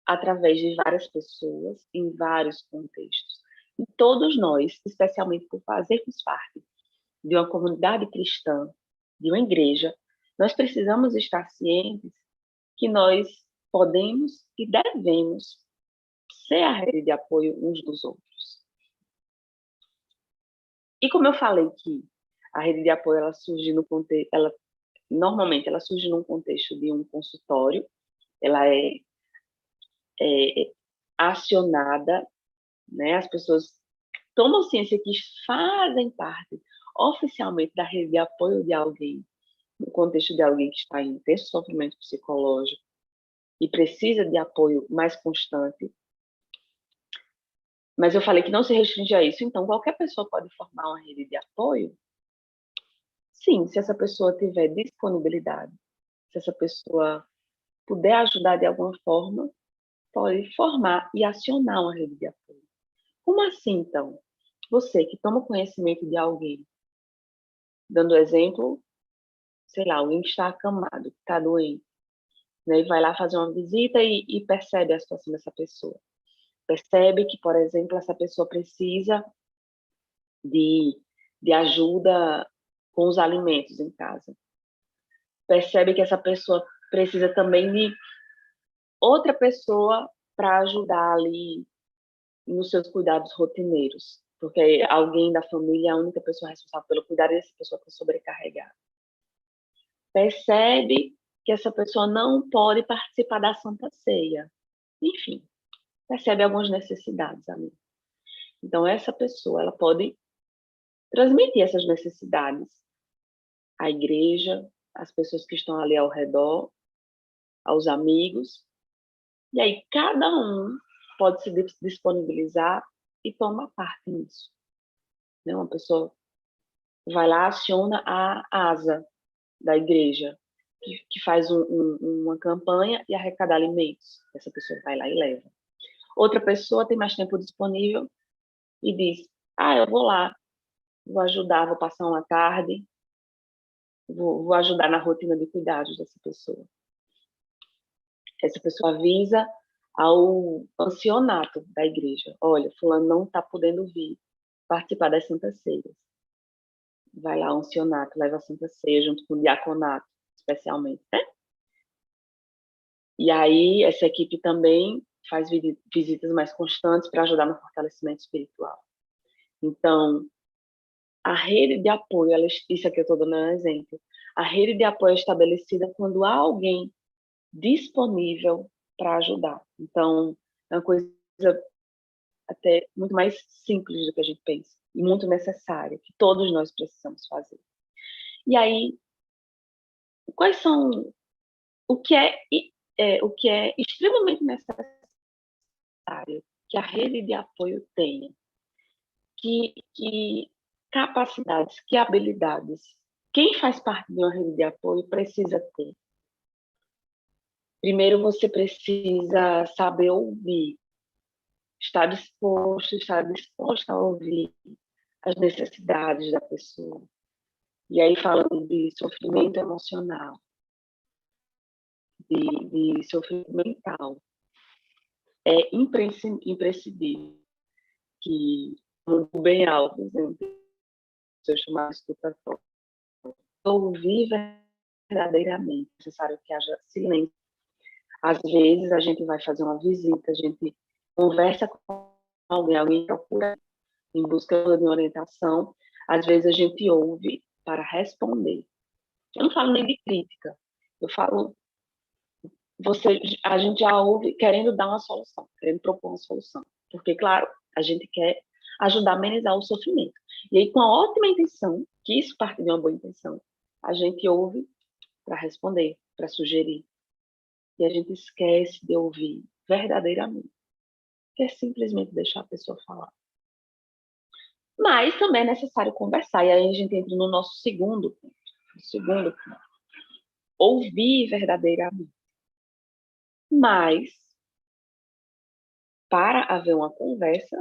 através de várias pessoas, em vários contextos. E todos nós, especialmente por fazermos parte de uma comunidade cristã, de uma igreja, nós precisamos estar cientes que nós podemos e devemos ser a rede de apoio uns dos outros. E como eu falei que a rede de apoio ela surge no contexto, normalmente ela surge num contexto de um consultório, ela é acionada, né? As pessoas tomam ciência que fazem parte oficialmente da rede de apoio de alguém, no contexto de alguém que está em intenso sofrimento psicológico e precisa de apoio mais constante. Mas eu falei que não se restringe a isso, então qualquer pessoa pode formar uma rede de apoio? Sim, se essa pessoa tiver disponibilidade, se essa pessoa puder ajudar de alguma forma, pode formar e acionar uma rede de apoio. Como assim, então? Você que toma conhecimento de alguém, dando exemplo, sei lá, alguém que está acamado, que está doente, né, e vai lá fazer uma visita e percebe a situação dessa pessoa. Percebe que, por exemplo, essa pessoa precisa de ajuda com os alimentos em casa. percebe que essa pessoa precisa também de outra pessoa para ajudar ali nos seus cuidados rotineiros, porque alguém da família é a única pessoa responsável pelo cuidado e essa pessoa está sobrecarregada. Percebe que essa pessoa não pode participar da Santa Ceia. Enfim, percebe algumas necessidades ali. Então, essa pessoa, ela pode transmitir essas necessidades à igreja, às pessoas que estão ali ao redor, aos amigos. E aí, cada um pode se disponibilizar e tomar parte nisso. Uma pessoa vai lá, aciona a asa da igreja, que faz uma campanha e arrecada alimentos. Essa pessoa vai lá e leva. Outra pessoa tem mais tempo disponível e diz, eu vou lá, vou ajudar, vou passar uma tarde, vou ajudar na rotina de cuidados dessa pessoa. Essa pessoa avisa ao ancianato da igreja, olha, fulano não está podendo vir participar das Santas Ceias. Vai lá o ancianato, leva a Santa Ceia junto com o diaconato, especialmente, né? E aí, essa equipe também faz visitas mais constantes para ajudar no fortalecimento espiritual. Então, a rede de apoio, isso aqui eu estou dando um exemplo, a rede de apoio é estabelecida quando há alguém disponível para ajudar. Então, é uma coisa até muito mais simples do que a gente pensa, e muito necessária, que todos nós precisamos fazer. E aí, quais são o que é extremamente necessário que a rede de apoio tenha, que capacidades, que habilidades quem faz parte de uma rede de apoio precisa ter. Primeiro, você precisa saber ouvir, estar disposta a ouvir as necessidades da pessoa. E aí, falando de sofrimento emocional, de sofrimento mental, é imprescindível que, no bem alto, se eu chamar de escutatório, ouvir verdadeiramente, é necessário que haja silêncio. Às vezes, a gente vai fazer uma visita, a gente conversa com alguém procura em busca de uma orientação, às vezes a gente ouve para responder. Eu não falo nem de crítica, eu falo, a gente já ouve querendo dar uma solução, querendo propor uma solução, porque, claro, a gente quer ajudar a amenizar o sofrimento. E aí, com a ótima intenção, que isso parte de uma boa intenção, a gente ouve para responder, para sugerir. E a gente esquece de ouvir verdadeiramente, que é simplesmente deixar a pessoa falar. Mas também é necessário conversar, e aí a gente entra no nosso segundo ponto. Ouvir verdadeiramente. Mas, para haver uma conversa,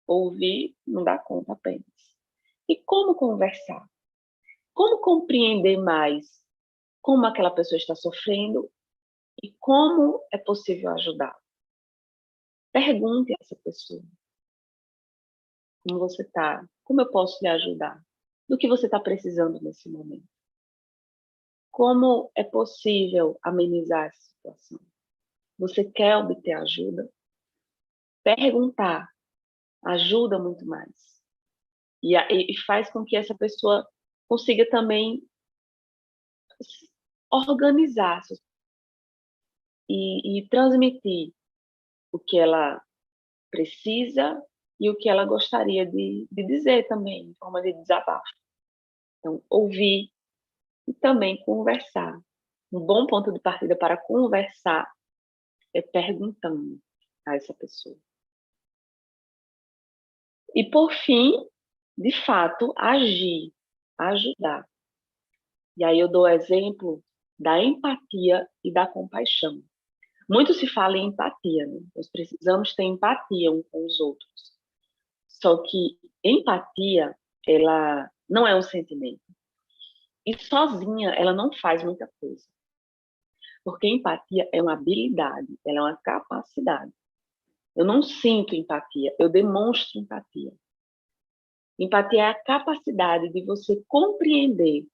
ouvir não dá conta apenas. E como conversar? Como compreender mais como aquela pessoa está sofrendo e como é possível ajudar? Pergunte a essa pessoa. Como você está? Como eu posso lhe ajudar? Do que você está precisando nesse momento? Como é possível amenizar essa situação? Você quer obter ajuda? Perguntar ajuda muito mais. E faz com que essa pessoa consiga também organizar e transmitir o que ela precisa e o que ela gostaria de dizer também, em forma de desabafo. Então, ouvir e também conversar. Um bom ponto de partida para conversar é perguntando a essa pessoa. E, por fim, de fato, agir, ajudar. E aí eu dou o exemplo da empatia e da compaixão. Muito se fala em empatia, né? Nós precisamos ter empatia uns com os outros. Só que empatia, ela não é um sentimento. E sozinha, ela não faz muita coisa. Porque empatia é uma habilidade, ela é uma capacidade. Eu não sinto empatia, eu demonstro empatia. Empatia é a capacidade de você compreender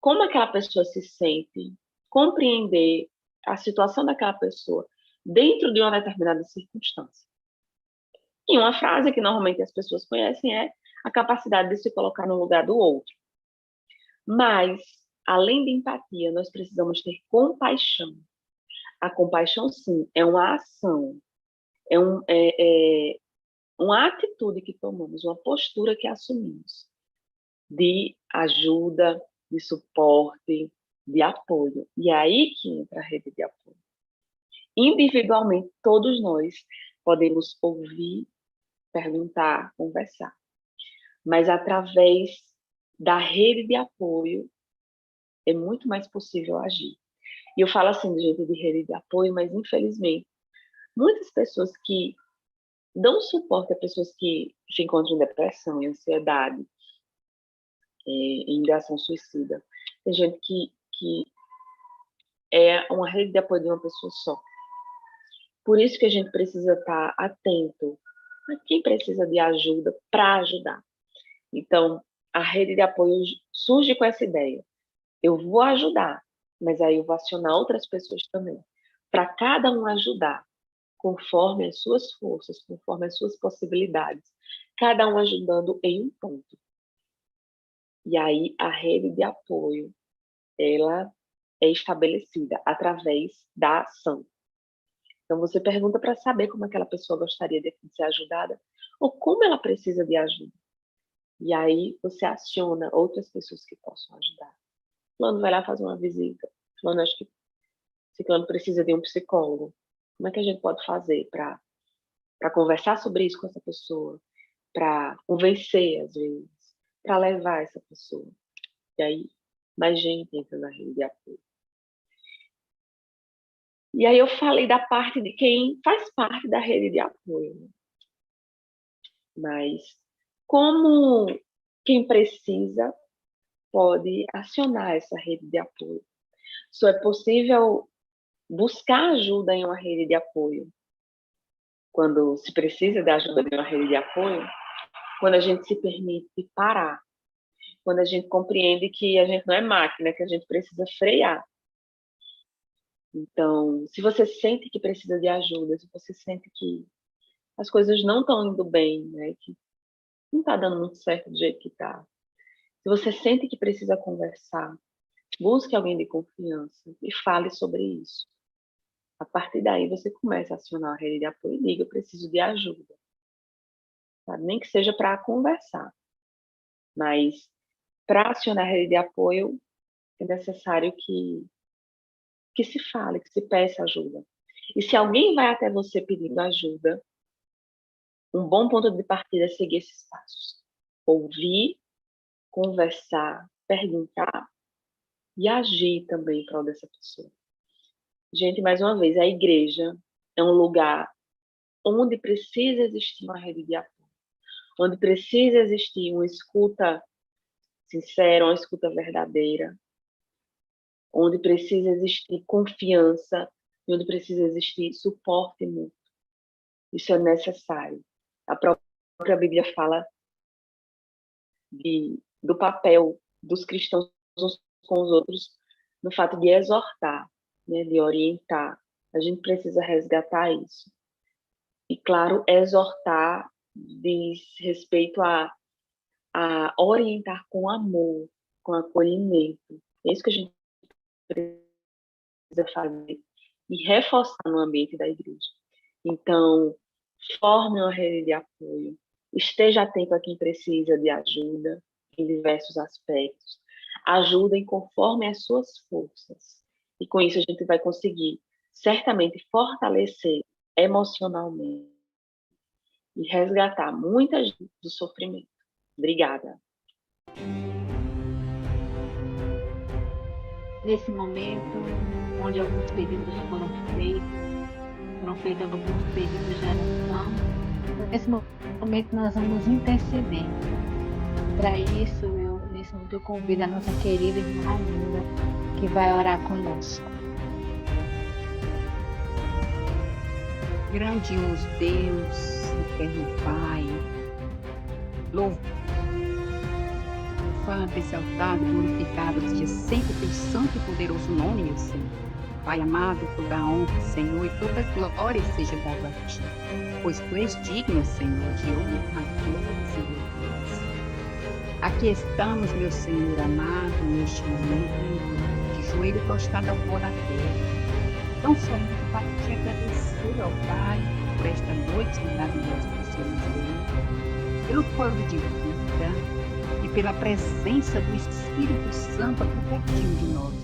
como aquela pessoa se sente, compreender a situação daquela pessoa dentro de uma determinada circunstância. E uma frase que normalmente as pessoas conhecem é a capacidade de se colocar no lugar do outro. Mas, além de empatia, nós precisamos ter compaixão. A compaixão, sim, é uma ação, é uma atitude que tomamos, uma postura que assumimos de ajuda, de suporte, de apoio. E é aí que entra a rede de apoio. Individualmente, todos nós podemos ouvir, perguntar, conversar. Mas através da rede de apoio é muito mais possível agir. E eu falo assim, gente, de rede de apoio, mas infelizmente, muitas pessoas que dão suporte a pessoas que se encontram em depressão, em ansiedade, em ideação suicida. Tem gente que é uma rede de apoio de uma pessoa só. Por isso que a gente precisa estar atento a quem precisa de ajuda para ajudar. Então, a rede de apoio surge com essa ideia. Eu vou ajudar, mas aí eu vou acionar outras pessoas também, para cada um ajudar, conforme as suas forças, conforme as suas possibilidades, cada um ajudando em um ponto. E aí a rede de apoio, ela é estabelecida através da ação. Então você pergunta para saber como aquela pessoa gostaria de ser ajudada ou como ela precisa de ajuda. E aí você aciona outras pessoas que possam ajudar. Fulano vai lá fazer uma visita. Fulano, acho que Ciclano precisa de um psicólogo. Como é que a gente pode fazer para conversar sobre isso com essa pessoa? Para convencer, às vezes. Para levar essa pessoa. E aí, mais gente entra na rede de apoio. E aí eu falei da parte de quem faz parte da rede de apoio. Né? Mas como quem precisa pode acionar essa rede de apoio? Só é possível buscar ajuda em uma rede de apoio. Quando se precisa da ajuda de uma rede de apoio, quando a gente se permite parar, quando a gente compreende que a gente não é máquina, que a gente precisa frear. Então, se você sente que precisa de ajuda, se você sente que as coisas não estão indo bem, né, que não está dando muito certo do jeito que está, se você sente que precisa conversar, busque alguém de confiança e fale sobre isso. A partir daí, você começa a acionar a rede de apoio e diga, eu preciso de ajuda. Sabe? Nem que seja para conversar. Mas, para acionar a rede de apoio, é necessário que se fale, que se peça ajuda. E se alguém vai até você pedindo ajuda, um bom ponto de partida é seguir esses passos. Ouvir, conversar, perguntar e agir também em prol dessa pessoa. Gente, mais uma vez, a igreja é um lugar onde precisa existir uma rede de apoio, onde precisa existir uma escuta sincera, uma escuta verdadeira, onde precisa existir confiança, e onde precisa existir suporte mútuo. Isso é necessário. A própria Bíblia fala do papel dos cristãos uns com os outros no fato de exortar, né, de orientar. A gente precisa resgatar isso. E, claro, exortar diz respeito a orientar com amor, com acolhimento. É isso que a gente precisa fazer e reforçar no ambiente da igreja. Então, forme uma rede de apoio, esteja atento a quem precisa de ajuda em diversos aspectos, ajudem conforme as suas forças. E com isso a gente vai conseguir certamente fortalecer emocionalmente e resgatar muita gente do sofrimento. Obrigada. Nesse momento, onde alguns pedidos foram feitos alguns pedidos de oração, nesse momento nós vamos interceder. Para isso, nesse momento eu convido a nossa querida irmã Raimunda, que vai orar conosco. Grandioso Deus, eterno Pai, louvado, exaltado, glorificado seja sempre o teu santo e poderoso nome, meu Senhor. Pai amado, toda a honra, Senhor, e toda a glória seja dada a ti, pois tu és digno, Senhor, de honra, glória e Deus. Aqui estamos, meu Senhor amado, neste momento, de joelho prostrado ao pó da terra, tão somente para te agradecer, ó Pai, por esta noite maravilhosa que o Senhor nos deu, pelo fôlego de vida e pela presença do Espírito Santo aqui pertinho de nós,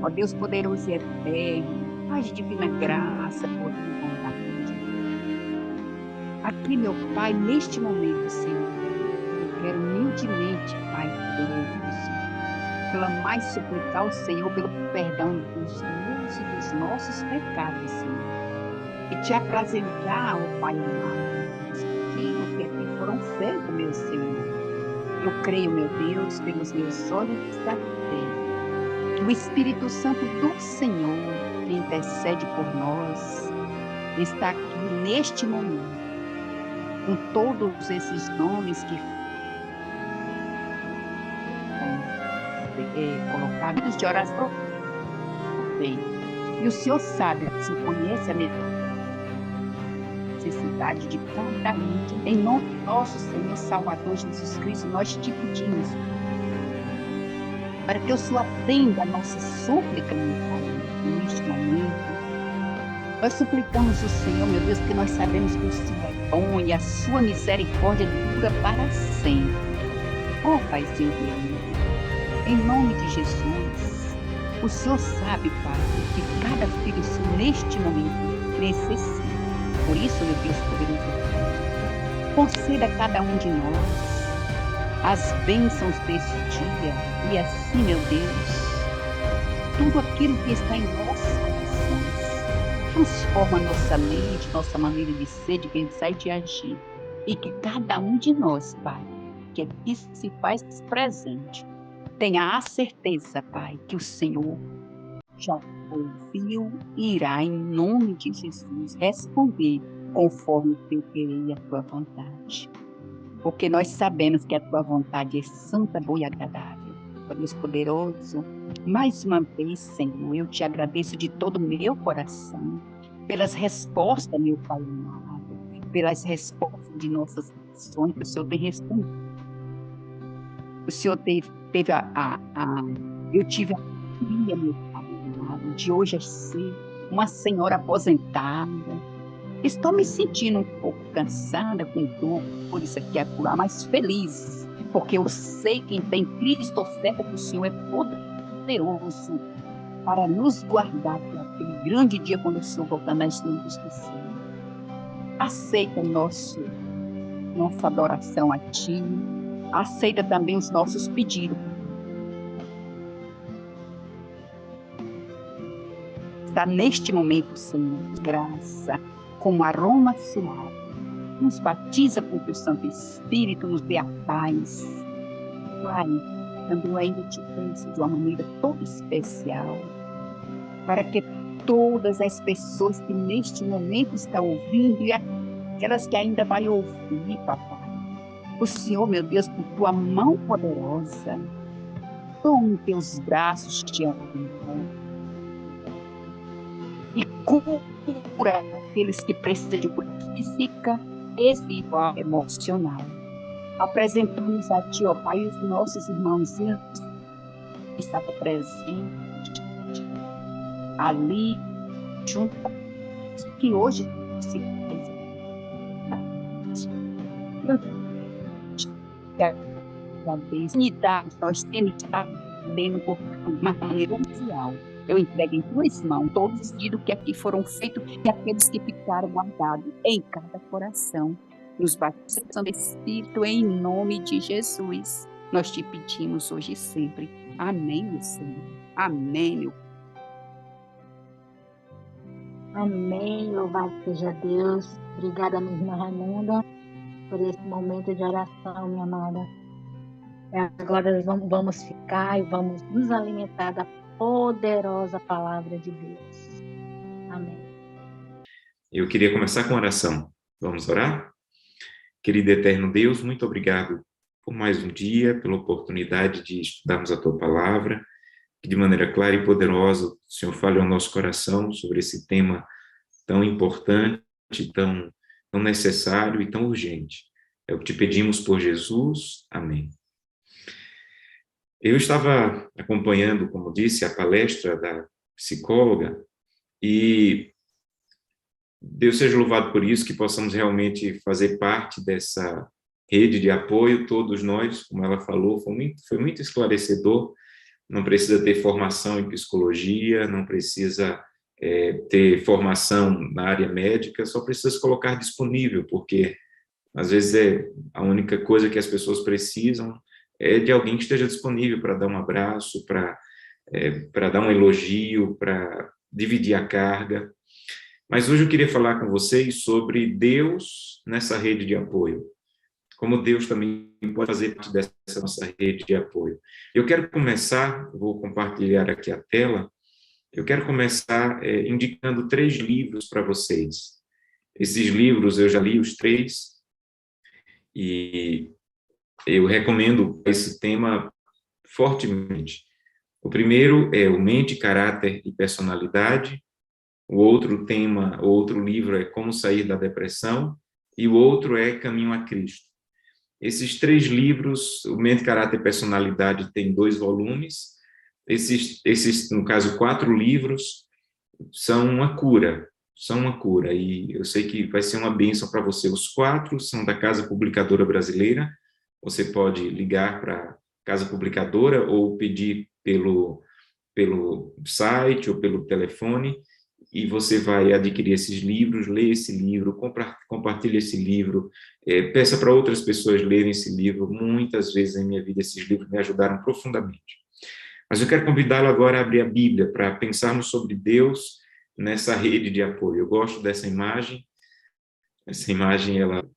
ó Deus poderoso e eterno, Pai de divina graça, poder e bondade. Aqui, meu Pai, neste momento, Senhor, eu quero humildemente, Pai poderoso, clamar e suplicar ao Senhor pelo perdão dos meus e dos nossos pecados, Senhor. E te apresentar, ó Pai amado, aquilo que aqui foram feitos, meu Senhor. Eu creio, meu Deus, pelos meus olhos da fé, que o Espírito Santo do Senhor, que intercede por nós, está aqui neste momento, com todos esses nomes que colocados de oração. E o Senhor sabe, o Senhor conhece a necessidade de cada um. Em nome do nosso Senhor Salvador Jesus Cristo, nós te pedimos para que o Senhor atenda a nossa súplica, meu Pai, neste momento. Nós suplicamos o Senhor, meu Deus, porque nós sabemos que o Senhor é bom e a sua misericórdia dura para sempre. Ó Paizinho querido, em nome de Jesus, o Senhor sabe, Pai, que cada filho seu neste momento necessita. Por isso, meu Deus poderoso, conceda a cada um de nós as bênçãos desse dia e assim, meu Deus, tudo aquilo que está em nossos corações transforma nossa mente, nossa maneira de ser, de pensar e de agir. E que cada um de nós, Pai, que aqui se faz presente, tenha a certeza, Pai, que o Senhor já ouviu e irá, em nome de Jesus, responder conforme o teu querer e a tua vontade. Porque nós sabemos que a tua vontade é santa, boa e agradável. Ó Deus poderoso, mais uma vez, Senhor, eu te agradeço de todo o meu coração pelas respostas, meu Pai amado, pelas respostas de nossas orações que o Senhor tem respondido. O Senhor teve eu tive a alegria, meu Pai amado, de hoje ser uma senhora aposentada. Estou me sentindo um pouco cansada, com dor, por isso aqui acolá, mas feliz, porque eu sei que em Cristo certo que o Senhor é poderoso para nos guardar para aquele grande dia quando o Senhor voltar nas nuvens do céu. Aceita nossa adoração a Ti, aceita também os nossos pedidos. Está neste momento, Senhor, graça, como aroma suave. Nos batiza com o teu Santo Espírito, nos dê a paz. Pai, também ainda te peço de uma maneira toda especial, para que todas as pessoas que neste momento estão ouvindo e aquelas que ainda vai ouvir, papai, o Senhor, meu Deus, com tua mão poderosa, tome teus braços te amam e cura aqueles que precisam de cura física, espiritual, emocional. Apresentamos a Ti, ó Pai, os nossos irmãozinhos que estavam presentes ali, junto, que hoje se unidade nós temos que estar vendo por uma maneira oficial. Eu entrego em tuas mãos todos os pedidos que aqui foram feitos e aqueles que ficaram guardados em cada coração. Nos batiza com o Espírito em nome de Jesus. Nós te pedimos hoje e sempre. Amém, meu Senhor. Amém, meu Amém, louvado seja Deus. Obrigada, minha irmã Raimunda, por esse momento de oração, minha amada. Agora vamos ficar e vamos nos alimentar da poderosa palavra de Deus. Amém. Eu queria começar com oração. Vamos orar? Querido eterno Deus, muito obrigado por mais um dia, pela oportunidade de estudarmos a Tua Palavra, que de maneira clara e poderosa o Senhor fale ao nosso coração sobre esse tema tão importante, tão necessário e tão urgente. É o que te pedimos por Jesus. Amém. Eu estava acompanhando, como disse, a palestra da psicóloga e Deus seja louvado por isso, que possamos realmente fazer parte dessa rede de apoio, todos nós, como ela falou, foi muito esclarecedor. Não precisa ter formação em psicologia, não precisa ter formação na área médica, só precisa se colocar disponível, porque às vezes a única coisa que as pessoas precisam é de alguém que esteja disponível para dar um abraço, para dar um elogio, para dividir a carga. Mas hoje eu queria falar com vocês sobre Deus nessa rede de apoio. Como Deus também pode fazer parte dessa nossa rede de apoio. Eu quero começar, vou compartilhar aqui a tela, eu quero começar indicando 3 livros para vocês. Esses livros eu já li os 3 e eu recomendo esse tema fortemente. O primeiro é o Mente, Caráter e Personalidade. O outro livro é Como Sair da Depressão, e o outro é Caminho a Cristo. Esses 3 livros, o Mente, Caráter e Personalidade, tem 2 volumes. Esses, no caso, 4 livros, são uma cura, e eu sei que vai ser uma bênção para você. Os 4 são da Casa Publicadora Brasileira. Você pode ligar para a Casa Publicadora ou pedir pelo site ou pelo telefone, e você vai adquirir esses livros, ler esse livro, compartilhe esse livro, peça para outras pessoas lerem esse livro. Muitas vezes em minha vida esses livros me ajudaram profundamente. Mas eu quero convidá-lo agora a abrir a Bíblia para pensarmos sobre Deus nessa rede de apoio. Eu gosto dessa imagem. Essa imagem, ela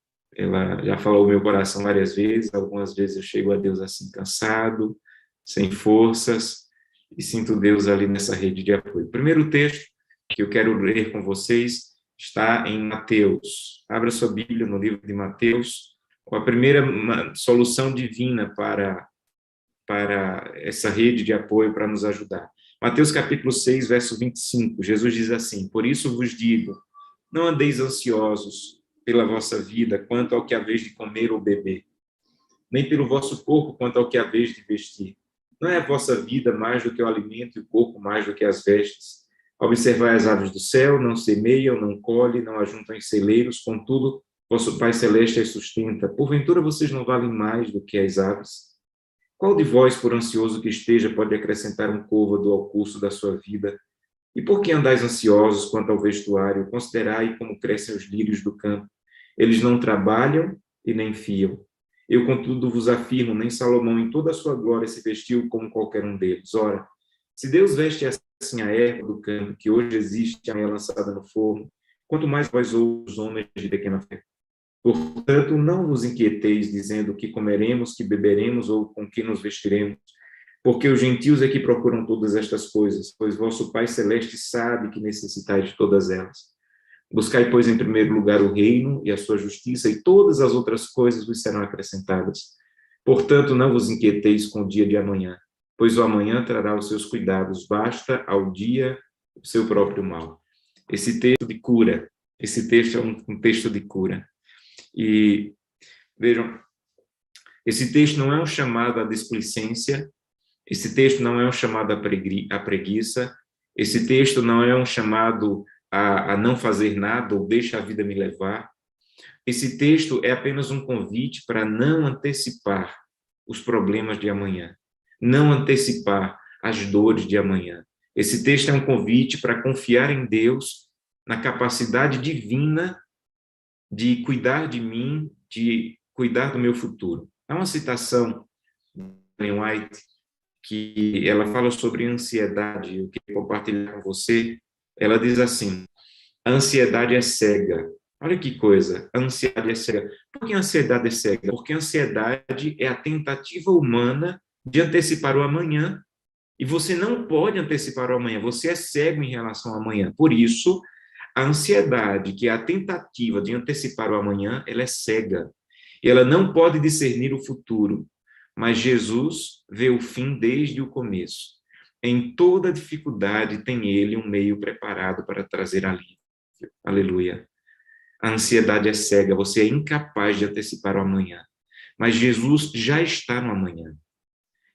já falou o meu coração várias vezes. Algumas vezes eu chego a Deus assim cansado, sem forças, e sinto Deus ali nessa rede de apoio. O primeiro texto que eu quero ler com vocês está em Mateus. Abra sua Bíblia no livro de Mateus, com a primeira solução divina para essa rede de apoio, para nos ajudar. Mateus capítulo 6, verso 25, Jesus diz assim: Por isso vos digo, não andeis ansiosos pela vossa vida, quanto ao que haveis de comer ou beber, nem pelo vosso corpo, quanto ao que haveis de vestir. Não é a vossa vida mais do que o alimento e o corpo mais do que as vestes? Observai as aves do céu, não semeiam, não colhem, não ajuntam em celeiros, contudo, vosso Pai Celeste as sustenta. Porventura vocês não valem mais do que as aves? Qual de vós, por ansioso que esteja, pode acrescentar um côvado ao curso da sua vida? E por que andais ansiosos quanto ao vestuário? Considerai como crescem os lírios do campo. Eles não trabalham e nem fiam. Eu, contudo, vos afirmo, nem Salomão em toda a sua glória se vestiu como qualquer um deles. Ora, se Deus veste assim a erva do campo, que hoje existe, amanhã lançada no forno, quanto mais vós outros homens de pequena fé. Portanto, não vos inquieteis, dizendo que comeremos, que beberemos, ou com que nos vestiremos, porque os gentios é que procuram todas estas coisas, pois vosso Pai Celeste sabe que necessitais de todas elas. Buscai, pois, em primeiro lugar o reino e a sua justiça, e todas as outras coisas vos serão acrescentadas. Portanto, não vos inquieteis com o dia de amanhã, pois o amanhã trará os seus cuidados, basta ao dia o seu próprio mal. Esse texto de cura, esse texto é um texto de cura. E, vejam, esse texto não é um chamado à displicência, esse texto não é um chamado à preguiça, esse texto não é um chamado a não fazer nada ou deixa a vida me levar. Esse texto é apenas um convite para não antecipar os problemas de amanhã, não antecipar as dores de amanhã. Esse texto é um convite para confiar em Deus, na capacidade divina de cuidar de mim, de cuidar do meu futuro. Há uma citação de Ellen White que ela fala sobre ansiedade, eu queria compartilhar com você. Ela diz assim: a ansiedade é cega. Olha que coisa, a ansiedade é cega. Por que a ansiedade é cega? Porque a ansiedade é a tentativa humana de antecipar o amanhã, e você não pode antecipar o amanhã, você é cego em relação ao amanhã. Por isso, a ansiedade, que é a tentativa de antecipar o amanhã, ela é cega. e ela não pode discernir o futuro, mas Jesus vê o fim desde o começo. Em toda dificuldade tem ele um meio preparado para trazer alívio. Aleluia. A ansiedade é cega, você é incapaz de antecipar o amanhã, mas Jesus já está no amanhã.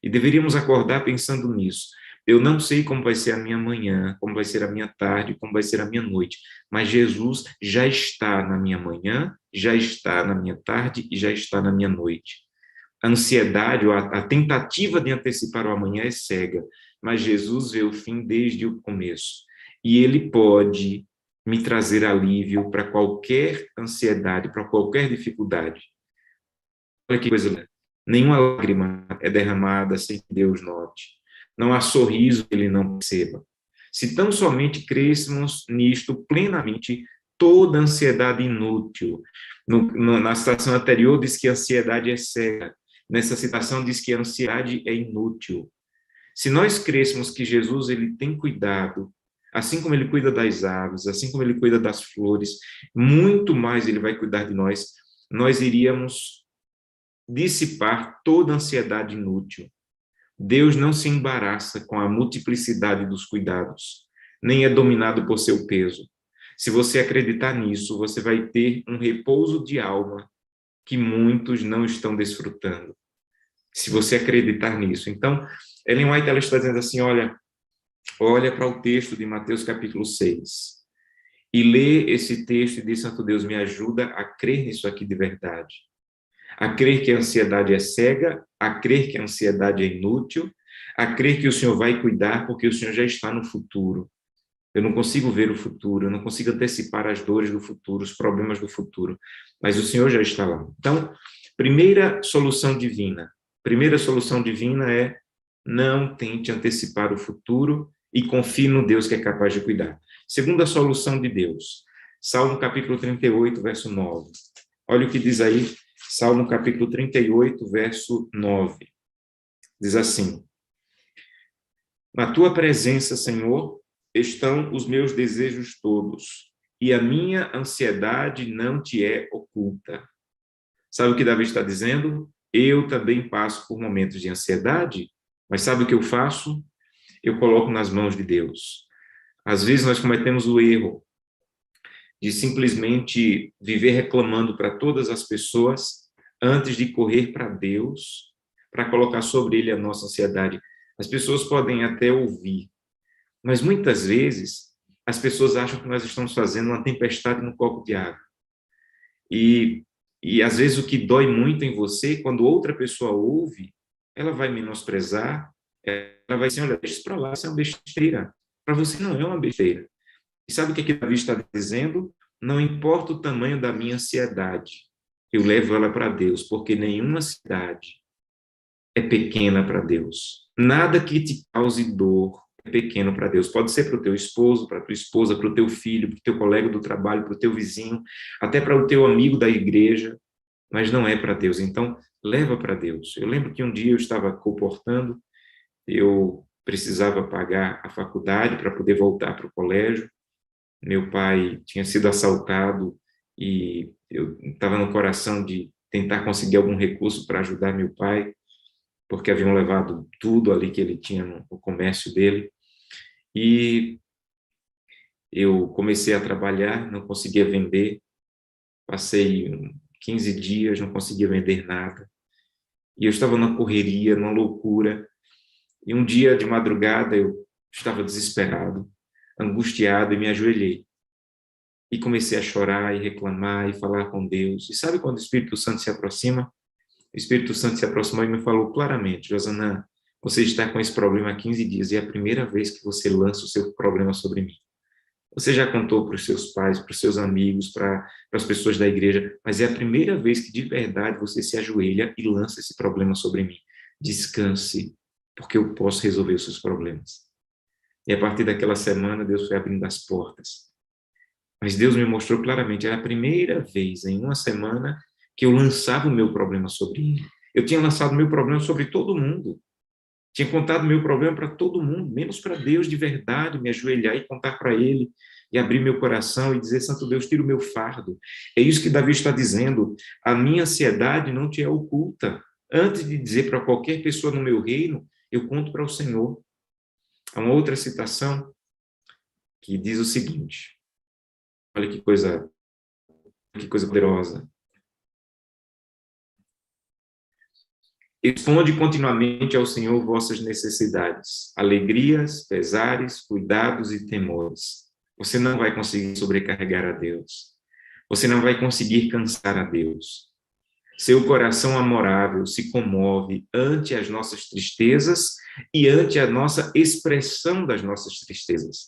E deveríamos acordar pensando nisso. Eu não sei como vai ser a minha manhã, como vai ser a minha tarde, como vai ser a minha noite, mas Jesus já está na minha manhã, já está na minha tarde e já está na minha noite. A ansiedade, ou a tentativa de antecipar o amanhã é cega, mas Jesus vê o fim desde o começo. E ele pode me trazer alívio para qualquer ansiedade, para qualquer dificuldade. Olha que coisa linda. Nenhuma lágrima é derramada sem que Deus note. Não há sorriso que ele não perceba. Se tão somente crêssemos nisto plenamente, toda ansiedade inútil. Na citação anterior diz que a ansiedade é cega. Nessa citação diz que a ansiedade é inútil. Se nós crêssemos que Jesus ele tem cuidado, assim como ele cuida das aves, assim como ele cuida das flores, muito mais ele vai cuidar de nós, nós iríamos dissipar toda ansiedade inútil. Deus não se embaraça com a multiplicidade dos cuidados, nem é dominado por seu peso. Se você acreditar nisso, você vai ter um repouso de alma que muitos não estão desfrutando. Se você acreditar nisso. Então, Ellen White ela está dizendo assim, olha para o texto de Mateus capítulo 6 e lê esse texto e diz, Santo Deus, me ajuda a crer nisso aqui de verdade. A crer que a ansiedade é cega, a crer que a ansiedade é inútil, a crer que o Senhor vai cuidar porque o Senhor já está no futuro. Eu não consigo ver o futuro, eu não consigo antecipar as dores do futuro, os problemas do futuro, mas o Senhor já está lá. Então, primeira solução divina é não tente antecipar o futuro e confie no Deus que é capaz de cuidar. Segunda solução de Deus, Salmo capítulo 38, verso 9. Olha o que diz aí, Salmo capítulo 38, verso 9. Diz assim, na tua presença, Senhor, estão os meus desejos todos, e a minha ansiedade não te é oculta. Sabe o que Davi está dizendo? Eu também passo por momentos de ansiedade, mas sabe o que eu faço? Eu coloco nas mãos de Deus. Às vezes nós cometemos o erro de simplesmente viver reclamando para todas as pessoas antes de correr para Deus, para colocar sobre ele a nossa ansiedade. As pessoas podem até ouvir, mas muitas vezes as pessoas acham que nós estamos fazendo uma tempestade no copo de água. E às vezes o que dói muito em você, quando outra pessoa ouve, ela vai menosprezar, ela vai dizer, olha, deixa isso para lá, isso é uma besteira. Para você não é uma besteira. E sabe o que Davi está dizendo? Não importa o tamanho da minha ansiedade, eu levo ela para Deus, porque nenhuma ansiedade é pequena para Deus. Nada que te cause dor é pequeno para Deus. Pode ser para o teu esposo, para a tua esposa, para o teu filho, para o teu colega do trabalho, para o teu vizinho, até para o teu amigo da igreja, mas não é para Deus. Então, leva para Deus. Eu lembro que um dia eu estava comportando, eu precisava pagar a faculdade para poder voltar para o colégio. Meu pai tinha sido assaltado e eu estava no coração de tentar conseguir algum recurso para ajudar meu pai, porque haviam levado tudo ali que ele tinha no comércio dele. E eu comecei a trabalhar, não conseguia vender, passei 15 dias, não conseguia vender nada. E eu estava na correria, numa loucura. E um dia de madrugada eu estava desesperado, angustiado, e me ajoelhei. E comecei a chorar e reclamar e falar com Deus. E sabe quando o Espírito Santo se aproxima? O Espírito Santo se aproximou e me falou claramente, Josanã, você está com esse problema há 15 dias e é a primeira vez que você lança o seu problema sobre mim. Você já contou para os seus pais, para os seus amigos, para as pessoas da igreja, mas é a primeira vez que de verdade você se ajoelha e lança esse problema sobre mim. Descanse, porque eu posso resolver os seus problemas. E a partir daquela semana, Deus foi abrindo as portas. Mas Deus me mostrou claramente, era a primeira vez em uma semana que eu lançava o meu problema sobre ele. Eu tinha lançado o meu problema sobre todo mundo. Tinha contado o meu problema para todo mundo, menos para Deus de verdade, me ajoelhar e contar para ele e abrir meu coração e dizer, Santo Deus, tira o meu fardo. É isso que Davi está dizendo, a minha ansiedade não te é oculta. Antes de dizer para qualquer pessoa no meu reino, eu conto para o Senhor. Há uma outra citação que diz o seguinte, olha que coisa poderosa. Exponde continuamente ao Senhor vossas necessidades, alegrias, pesares, cuidados e temores. Você não vai conseguir sobrecarregar a Deus. Você não vai conseguir cansar a Deus. Seu coração amorável se comove ante as nossas tristezas e ante a nossa expressão das nossas tristezas.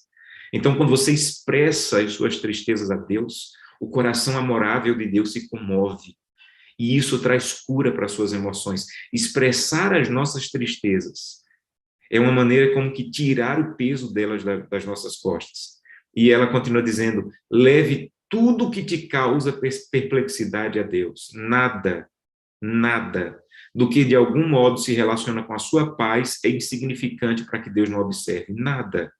Então, quando você expressa as suas tristezas a Deus, o coração amorável de Deus se comove. E isso traz cura para as suas emoções. Expressar as nossas tristezas é uma maneira como que tirar o peso delas das nossas costas. E ela continua dizendo, leve tudo que te causa perplexidade a Deus. Nada do que de algum modo se relaciona com a sua paz é insignificante para que Deus não observe. Nada.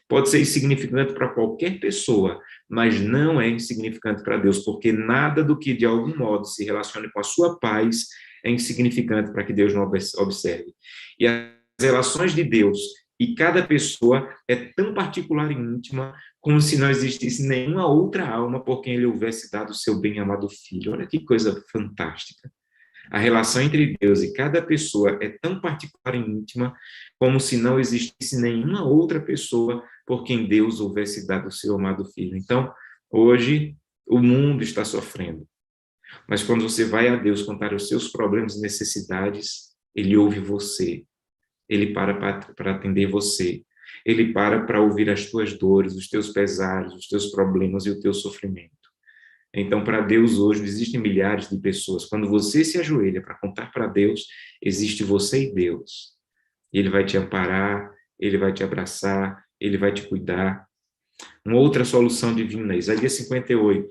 Pode ser insignificante para qualquer pessoa, mas não é insignificante para Deus, porque nada do que de algum modo se relacione com a sua paz é insignificante para que Deus não observe. E as relações de Deus e cada pessoa é tão particular e íntima como se não existisse nenhuma outra alma por quem ele houvesse dado o seu bem-amado Filho. Olha que coisa fantástica. A relação entre Deus e cada pessoa é tão particular e íntima como se não existisse nenhuma outra pessoa por quem Deus houvesse dado o seu amado Filho. Então, hoje, o mundo está sofrendo. Mas quando você vai a Deus contar os seus problemas e necessidades, Ele ouve você. Ele para atender você. Ele para ouvir as tuas dores, os teus pesares, os teus problemas e o teu sofrimento. Então, para Deus hoje, existem milhares de pessoas. Quando você se ajoelha para contar para Deus, existe você e Deus. Ele vai te amparar, Ele vai te abraçar, Ele vai te cuidar. Uma outra solução divina, Isaías 58.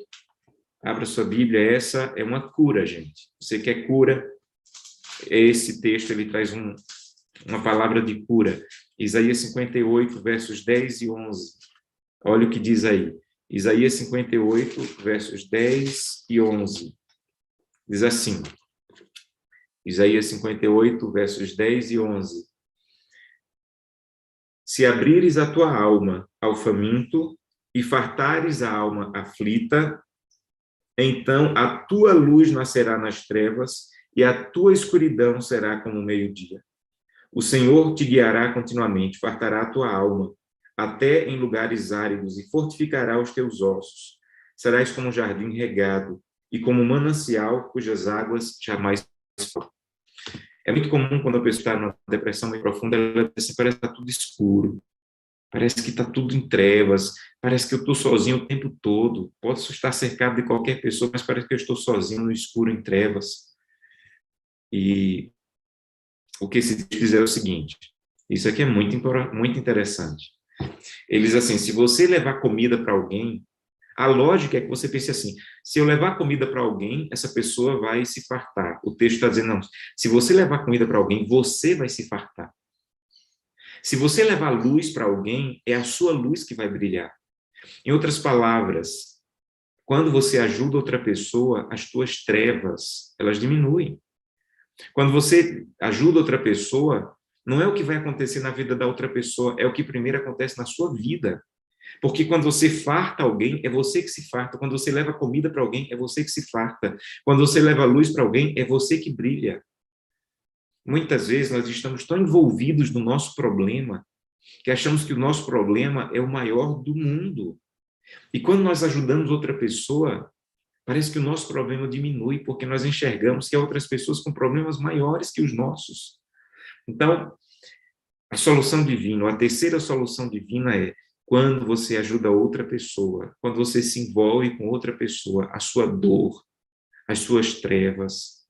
Abra sua Bíblia, essa é uma cura, gente. Você quer cura? Esse texto, ele traz uma palavra de cura. Isaías 58, versos 10 e 11. Olha o que diz aí. Isaías 58, versos 10 e 11. Diz assim, Isaías 58, versos 10 e 11. Se abrires a tua alma ao faminto e fartares a alma aflita, então a tua luz nascerá nas trevas e a tua escuridão será como o meio-dia. O Senhor te guiará continuamente, fartará a tua alma, até em lugares áridos, e fortificará os teus ossos. Serás como um jardim regado, e como um manancial cujas águas jamais faltam. É muito comum quando a pessoa está numa depressão muito profunda, ela parece que está tudo escuro, parece que está tudo em trevas, parece que eu estou sozinho o tempo todo. Posso estar cercado de qualquer pessoa, mas parece que eu estou sozinho no escuro, em trevas. E o que esse texto diz é o seguinte, isso aqui é muito interessante. Eles assim, se você levar comida para alguém, a lógica é que você pense assim, se eu levar comida para alguém, essa pessoa vai se fartar. O texto está dizendo, não, se você levar comida para alguém, você vai se fartar. Se você levar luz para alguém, é a sua luz que vai brilhar. Em outras palavras, quando você ajuda outra pessoa, as tuas trevas, elas diminuem. Quando você ajuda outra pessoa, não é o que vai acontecer na vida da outra pessoa, é o que primeiro acontece na sua vida. Porque quando você farta alguém, é você que se farta. Quando você leva comida para alguém, é você que se farta. Quando você leva luz para alguém, é você que brilha. Muitas vezes nós estamos tão envolvidos no nosso problema, que achamos que o nosso problema é o maior do mundo. E quando nós ajudamos outra pessoa, parece que o nosso problema diminui, porque nós enxergamos que há outras pessoas com problemas maiores que os nossos. Então, a solução divina, a terceira solução divina é quando você ajuda outra pessoa, quando você se envolve com outra pessoa, a sua dor, as suas trevas,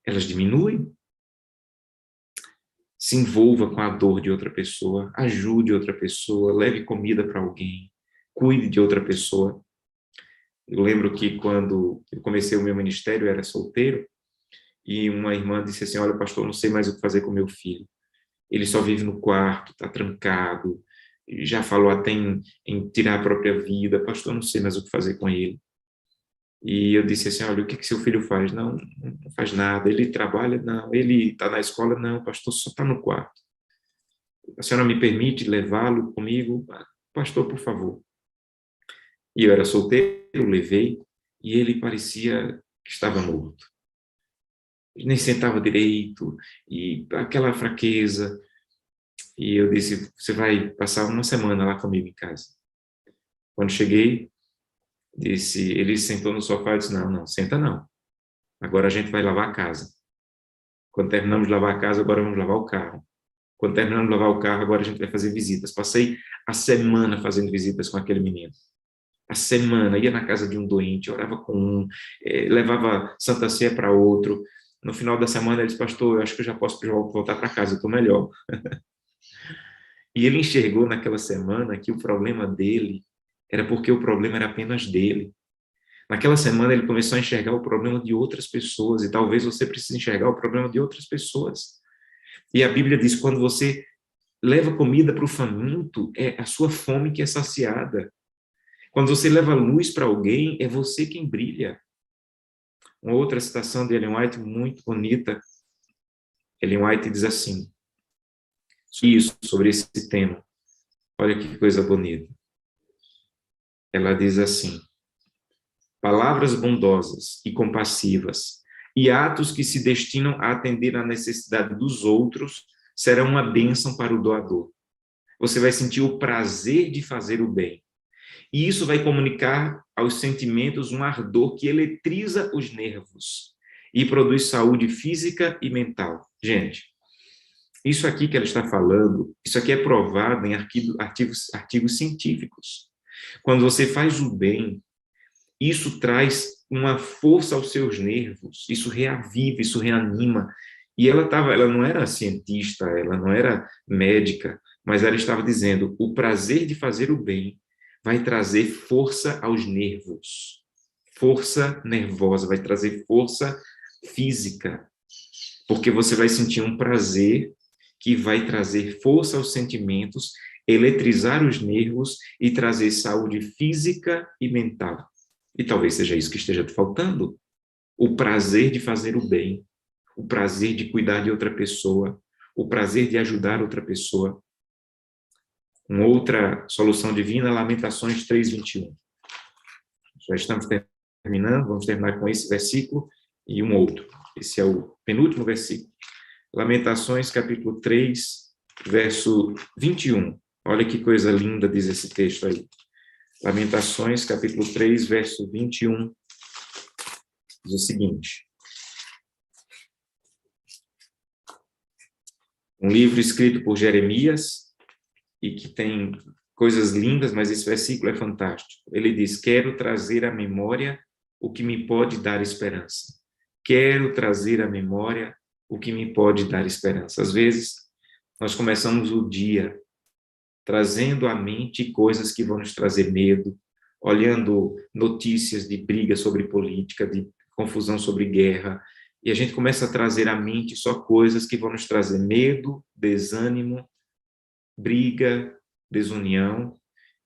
elas diminuem. Se envolva com a dor de outra pessoa, ajude outra pessoa, leve comida para alguém, cuide de outra pessoa. Eu lembro que quando eu comecei o meu ministério, eu era solteiro, e uma irmã disse assim, olha, pastor, não sei mais o que fazer com meu filho. Ele só vive no quarto, está trancado, já falou até em tirar a própria vida. Pastor, não sei mais o que fazer com ele. E eu disse assim, olha, o que seu filho faz? Não, não faz nada. Ele trabalha? Não. Ele está na escola? Não, pastor, só está no quarto. A senhora me permite levá-lo comigo? Pastor, por favor. E eu era solteiro, levei, e ele parecia que estava morto. Ele nem sentava direito, e aquela fraqueza. E eu disse, você vai passar uma semana lá comigo em casa. Quando cheguei, ele sentou no sofá e disse, não, senta não. Agora a gente vai lavar a casa. Quando terminamos de lavar a casa, agora vamos lavar o carro. Quando terminamos de lavar o carro, agora a gente vai fazer visitas. Passei a semana fazendo visitas com aquele menino. A semana, ia na casa de um doente, orava com um, levava Santa Ceia para outro. No final da semana ele disse, pastor, eu acho que eu já posso voltar para casa, eu estou melhor. E ele enxergou naquela semana que o problema dele era porque o problema era apenas dele. Naquela semana ele começou a enxergar o problema de outras pessoas, e talvez você precise enxergar o problema de outras pessoas. E a Bíblia diz que quando você leva comida para o faminto, é a sua fome que é saciada. Quando você leva luz para alguém, é você quem brilha. Uma outra citação de Ellen White muito bonita. Ellen White diz assim, isso, sobre esse tema. Olha que coisa bonita. Ela diz assim, palavras bondosas e compassivas e atos que se destinam a atender à necessidade dos outros serão uma bênção para o doador. Você vai sentir o prazer de fazer o bem. E isso vai comunicar aos sentimentos um ardor que eletriza os nervos e produz saúde física e mental. Gente, isso aqui que ela está falando, isso aqui é provado em artigos científicos. Quando você faz o bem, isso traz uma força aos seus nervos, isso reaviva, isso reanima. E ela não era cientista, ela não era médica, mas ela estava dizendo, o prazer de fazer o bem vai trazer força aos nervos, força nervosa, vai trazer força física, porque você vai sentir um prazer que vai trazer força aos sentimentos, eletrizar os nervos e trazer saúde física e mental. E talvez seja isso que esteja te faltando, o prazer de fazer o bem, o prazer de cuidar de outra pessoa, o prazer de ajudar outra pessoa. Uma outra solução divina, Lamentações 3:21. Já estamos terminando, vamos terminar com esse versículo e um outro. Esse é o penúltimo versículo. Lamentações, capítulo 3, verso 21. Olha que coisa linda diz esse texto aí. Lamentações, capítulo 3, verso 21. Diz o seguinte. Um livro escrito por Jeremias, e que tem coisas lindas, mas esse versículo é fantástico. Ele diz, quero trazer à memória o que me pode dar esperança. Quero trazer à memória o que me pode dar esperança. Às vezes, nós começamos o dia trazendo à mente coisas que vão nos trazer medo, olhando notícias de briga sobre política, de confusão sobre guerra, e a gente começa a trazer à mente só coisas que vão nos trazer medo, desânimo, briga, desunião.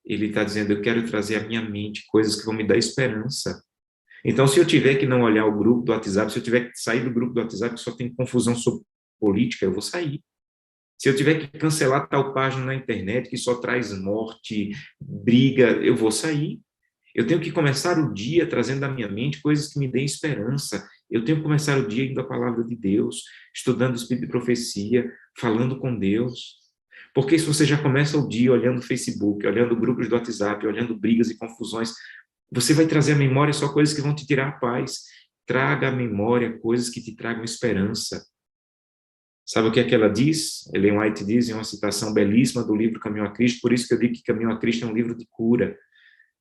Ele está dizendo, eu quero trazer à minha mente coisas que vão me dar esperança. Então, se eu tiver que não olhar o grupo do WhatsApp, se eu tiver que sair do grupo do WhatsApp que só tem confusão sobre política, eu vou sair. Se eu tiver que cancelar tal página na internet que só traz morte, briga, eu vou sair. Eu tenho que começar o dia trazendo à minha mente coisas que me deem esperança. Eu tenho que começar o dia indo à palavra de Deus, estudando o Espírito de Profecia, falando com Deus. Porque se você já começa o dia olhando o Facebook, olhando grupos do WhatsApp, olhando brigas e confusões, você vai trazer à memória só coisas que vão te tirar a paz. Traga à memória coisas que te tragam esperança. Sabe o que é que ela diz? Ellen White diz em uma citação belíssima do livro Caminho a Cristo, por isso que eu digo que Caminho a Cristo é um livro de cura,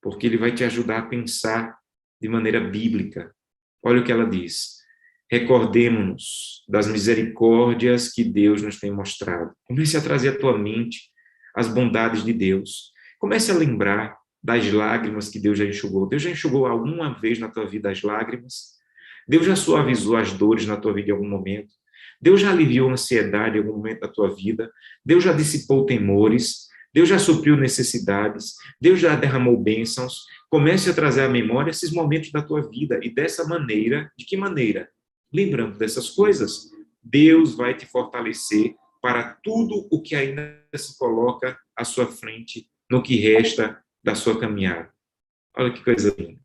porque ele vai te ajudar a pensar de maneira bíblica. Olha o que ela diz. Recordemo-nos das misericórdias que Deus nos tem mostrado. Comece a trazer à tua mente as bondades de Deus. Comece a lembrar das lágrimas que Deus já enxugou. Deus já enxugou alguma vez na tua vida as lágrimas? Deus já suavizou as dores na tua vida em algum momento? Deus já aliviou a ansiedade em algum momento da tua vida? Deus já dissipou temores? Deus já supriu necessidades, Deus já derramou bênçãos. Comece a trazer à memória esses momentos da tua vida. E dessa maneira, de que maneira? Lembrando dessas coisas, Deus vai te fortalecer para tudo o que ainda se coloca à sua frente, no que resta da sua caminhada. Olha que coisa linda.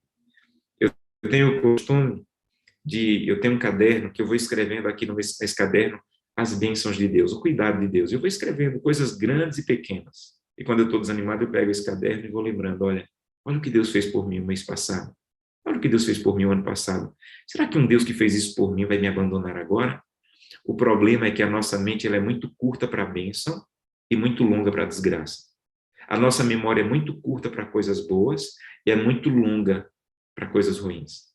Eu tenho o costume eu tenho um caderno que eu vou escrevendo aqui nesse caderno as bênçãos de Deus, o cuidado de Deus. Eu vou escrevendo coisas grandes e pequenas. E quando eu estou desanimado, eu pego esse caderno e vou lembrando, olha o que Deus fez por mim o mês passado. Olha o que Deus fez por mim o ano passado. Será que um Deus que fez isso por mim vai me abandonar agora? O problema é que a nossa mente ela é muito curta para a bênção e muito longa para a desgraça. A nossa memória é muito curta para coisas boas e é muito longa para coisas ruins.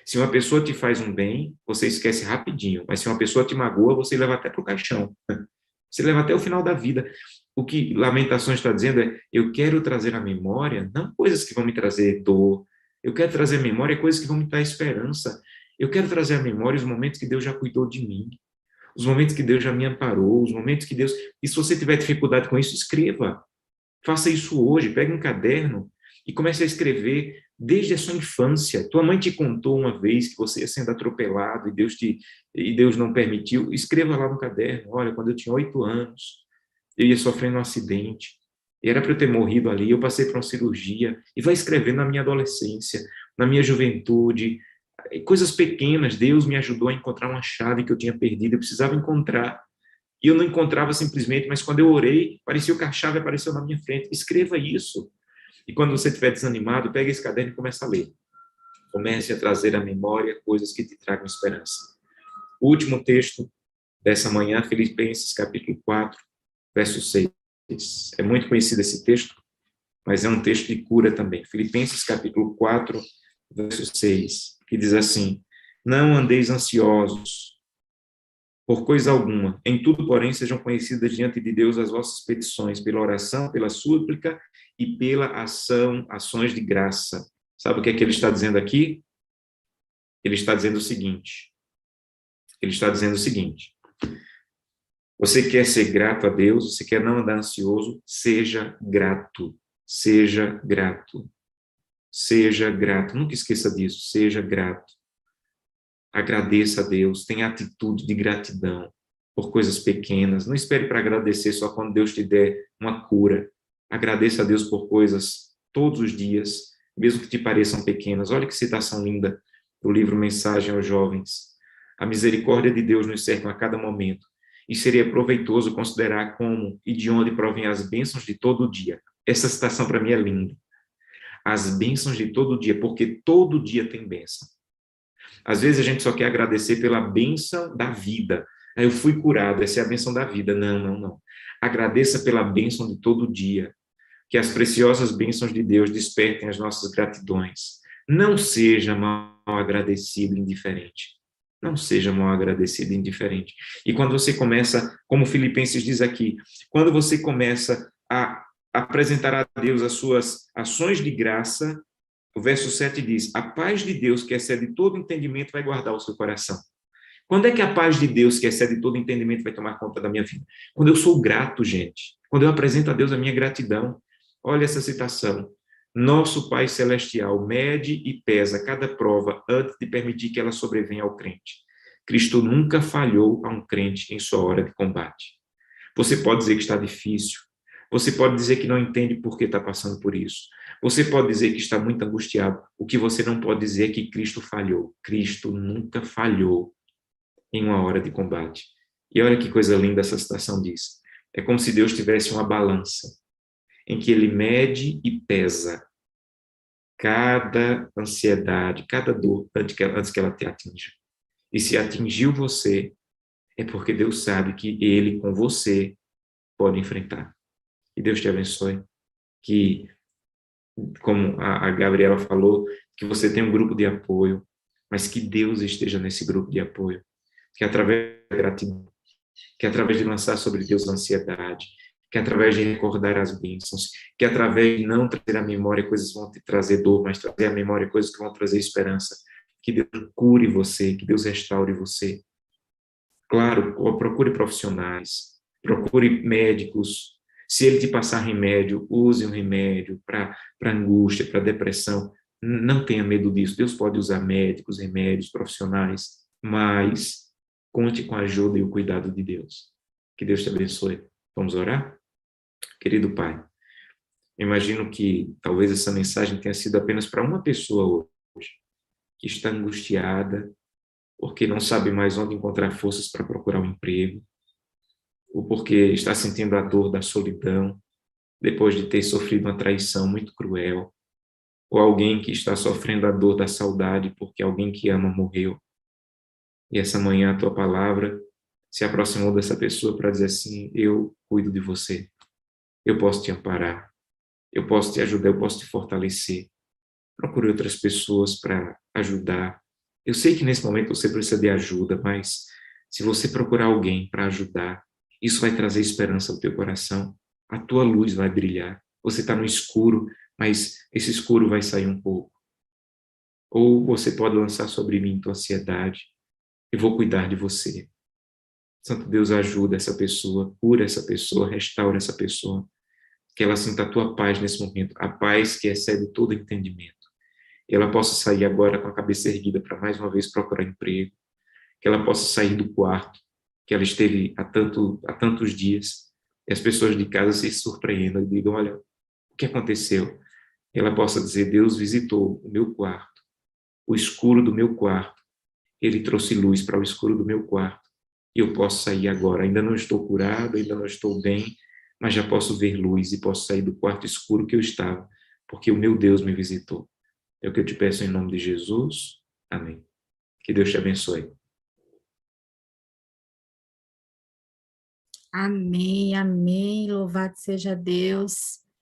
Se uma pessoa te faz um bem, você esquece rapidinho. Mas se uma pessoa te magoa, você leva até para o caixão. Você leva até o final da vida. O que Lamentações está dizendo é, eu quero trazer à memória, não coisas que vão me trazer dor, eu quero trazer à memória coisas que vão me dar esperança. Eu quero trazer à memória os momentos que Deus já cuidou de mim, os momentos que Deus já me amparou, os momentos que Deus... E se você tiver dificuldade com isso, escreva. Faça isso hoje, pegue um caderno e comece a escrever desde a sua infância. Tua mãe te contou uma vez que você ia sendo atropelado e Deus não permitiu. Escreva lá no caderno, olha, quando eu tinha 8 anos, eu ia sofrendo um acidente, e era para eu ter morrido ali, eu passei por uma cirurgia, e vai escrevendo na minha adolescência, na minha juventude, coisas pequenas. Deus me ajudou a encontrar uma chave que eu tinha perdido, eu precisava encontrar, e eu não encontrava simplesmente, mas quando eu orei, parecia que a chave apareceu na minha frente. Escreva isso. E quando você estiver desanimado, pegue esse caderno e comece a ler. Comece a trazer à memória coisas que te tragam esperança. O último texto dessa manhã, Filipenses capítulo 4, verso 6. É muito conhecido esse texto, mas é um texto de cura também. Filipenses capítulo 4, verso 6, que diz assim: não andeis ansiosos por coisa alguma, em tudo, porém, sejam conhecidas diante de Deus as vossas petições, pela oração, pela súplica e pela ações de graça. Sabe o que é que ele está dizendo aqui? Ele está dizendo o seguinte. Você quer ser grato a Deus, você quer não andar ansioso, seja grato. Seja grato. Seja grato. Nunca esqueça disso, seja grato. Agradeça a Deus, tenha atitude de gratidão por coisas pequenas. Não espere para agradecer só quando Deus te der uma cura. Agradeça a Deus por coisas todos os dias, mesmo que te pareçam pequenas. Olha que citação linda do livro Mensagem aos Jovens. A misericórdia de Deus nos cerca a cada momento, e seria proveitoso considerar como e de onde provém as bênçãos de todo dia. Essa citação para mim é linda. As bênçãos de todo dia, porque todo dia tem bênção. Às vezes a gente só quer agradecer pela bênção da vida. Eu fui curado, essa é a bênção da vida. Não. Agradeça pela bênção de todo dia. Que as preciosas bênçãos de Deus despertem as nossas gratidões. Não seja mal agradecido e indiferente. Não seja mal agradecido e indiferente. E quando você começa, como Filipenses diz aqui, quando você começa a apresentar a Deus as suas ações de graça, o verso 7 diz, a paz de Deus, que excede todo entendimento, vai guardar o seu coração. Quando é que a paz de Deus, que excede todo entendimento, vai tomar conta da minha vida? Quando eu sou grato, gente. Quando eu apresento a Deus a minha gratidão. Olha essa citação. Nosso Pai Celestial mede e pesa cada prova antes de permitir que ela sobrevenha ao crente. Cristo nunca falhou a um crente em sua hora de combate. Você pode dizer que está difícil. Você pode dizer que não entende por que está passando por isso. Você pode dizer que está muito angustiado. O que você não pode dizer é que Cristo falhou. Cristo nunca falhou em uma hora de combate. E olha que coisa linda essa citação diz. É como se Deus tivesse uma balança em que ele mede e pesa cada ansiedade, cada dor, antes que ela te atinja. E se atingiu você, é porque Deus sabe que ele, com você, pode enfrentar. Que Deus te abençoe. Que, como a Gabriela falou, que você tenha um grupo de apoio, mas que Deus esteja nesse grupo de apoio. Que através da gratidão, que através de lançar sobre Deus a ansiedade, que através de recordar as bênçãos, que através de não trazer à memória coisas que vão te trazer dor, mas trazer à memória coisas que vão trazer esperança, que Deus cure você, que Deus restaure você. Claro, procure profissionais, procure médicos, Se ele te passar remédio, use um remédio para angústia, para depressão. Não tenha medo disso. Deus pode usar médicos, remédios, profissionais, mas conte com a ajuda e o cuidado de Deus. Que Deus te abençoe. Vamos orar? Querido Pai, imagino que talvez essa mensagem tenha sido apenas para uma pessoa hoje, que está angustiada, porque não sabe mais onde encontrar forças para procurar um emprego, ou porque está sentindo a dor da solidão, depois de ter sofrido uma traição muito cruel, ou alguém que está sofrendo a dor da saudade porque alguém que ama morreu. E essa manhã a tua palavra se aproximou dessa pessoa para dizer assim: eu cuido de você, eu posso te amparar, eu posso te ajudar, eu posso te fortalecer. Procure outras pessoas para ajudar. Eu sei que nesse momento você precisa de ajuda, mas se você procurar alguém para ajudar, isso vai trazer esperança ao teu coração. A tua luz vai brilhar. Você está no escuro, mas esse escuro vai sair um pouco. Ou você pode lançar sobre mim tua ansiedade. Eu vou cuidar de você. Santo Deus, ajuda essa pessoa, cura essa pessoa, restaura essa pessoa. Que ela sinta a tua paz nesse momento, a paz que excede todo entendimento. Que ela possa sair agora com a cabeça erguida para mais uma vez procurar emprego, que ela possa sair do quarto que ela esteve há tantos dias, e as pessoas de casa se surpreendam e digam: olha, o que aconteceu? E ela possa dizer: Deus visitou o meu quarto, o escuro do meu quarto, ele trouxe luz para o escuro do meu quarto, e eu posso sair agora. Ainda não estou curado, ainda não estou bem, mas já posso ver luz e posso sair do quarto escuro que eu estava, porque o meu Deus me visitou. É o que eu te peço em nome de Jesus. Amém. Que Deus te abençoe. Amém, amém. Louvado seja Deus.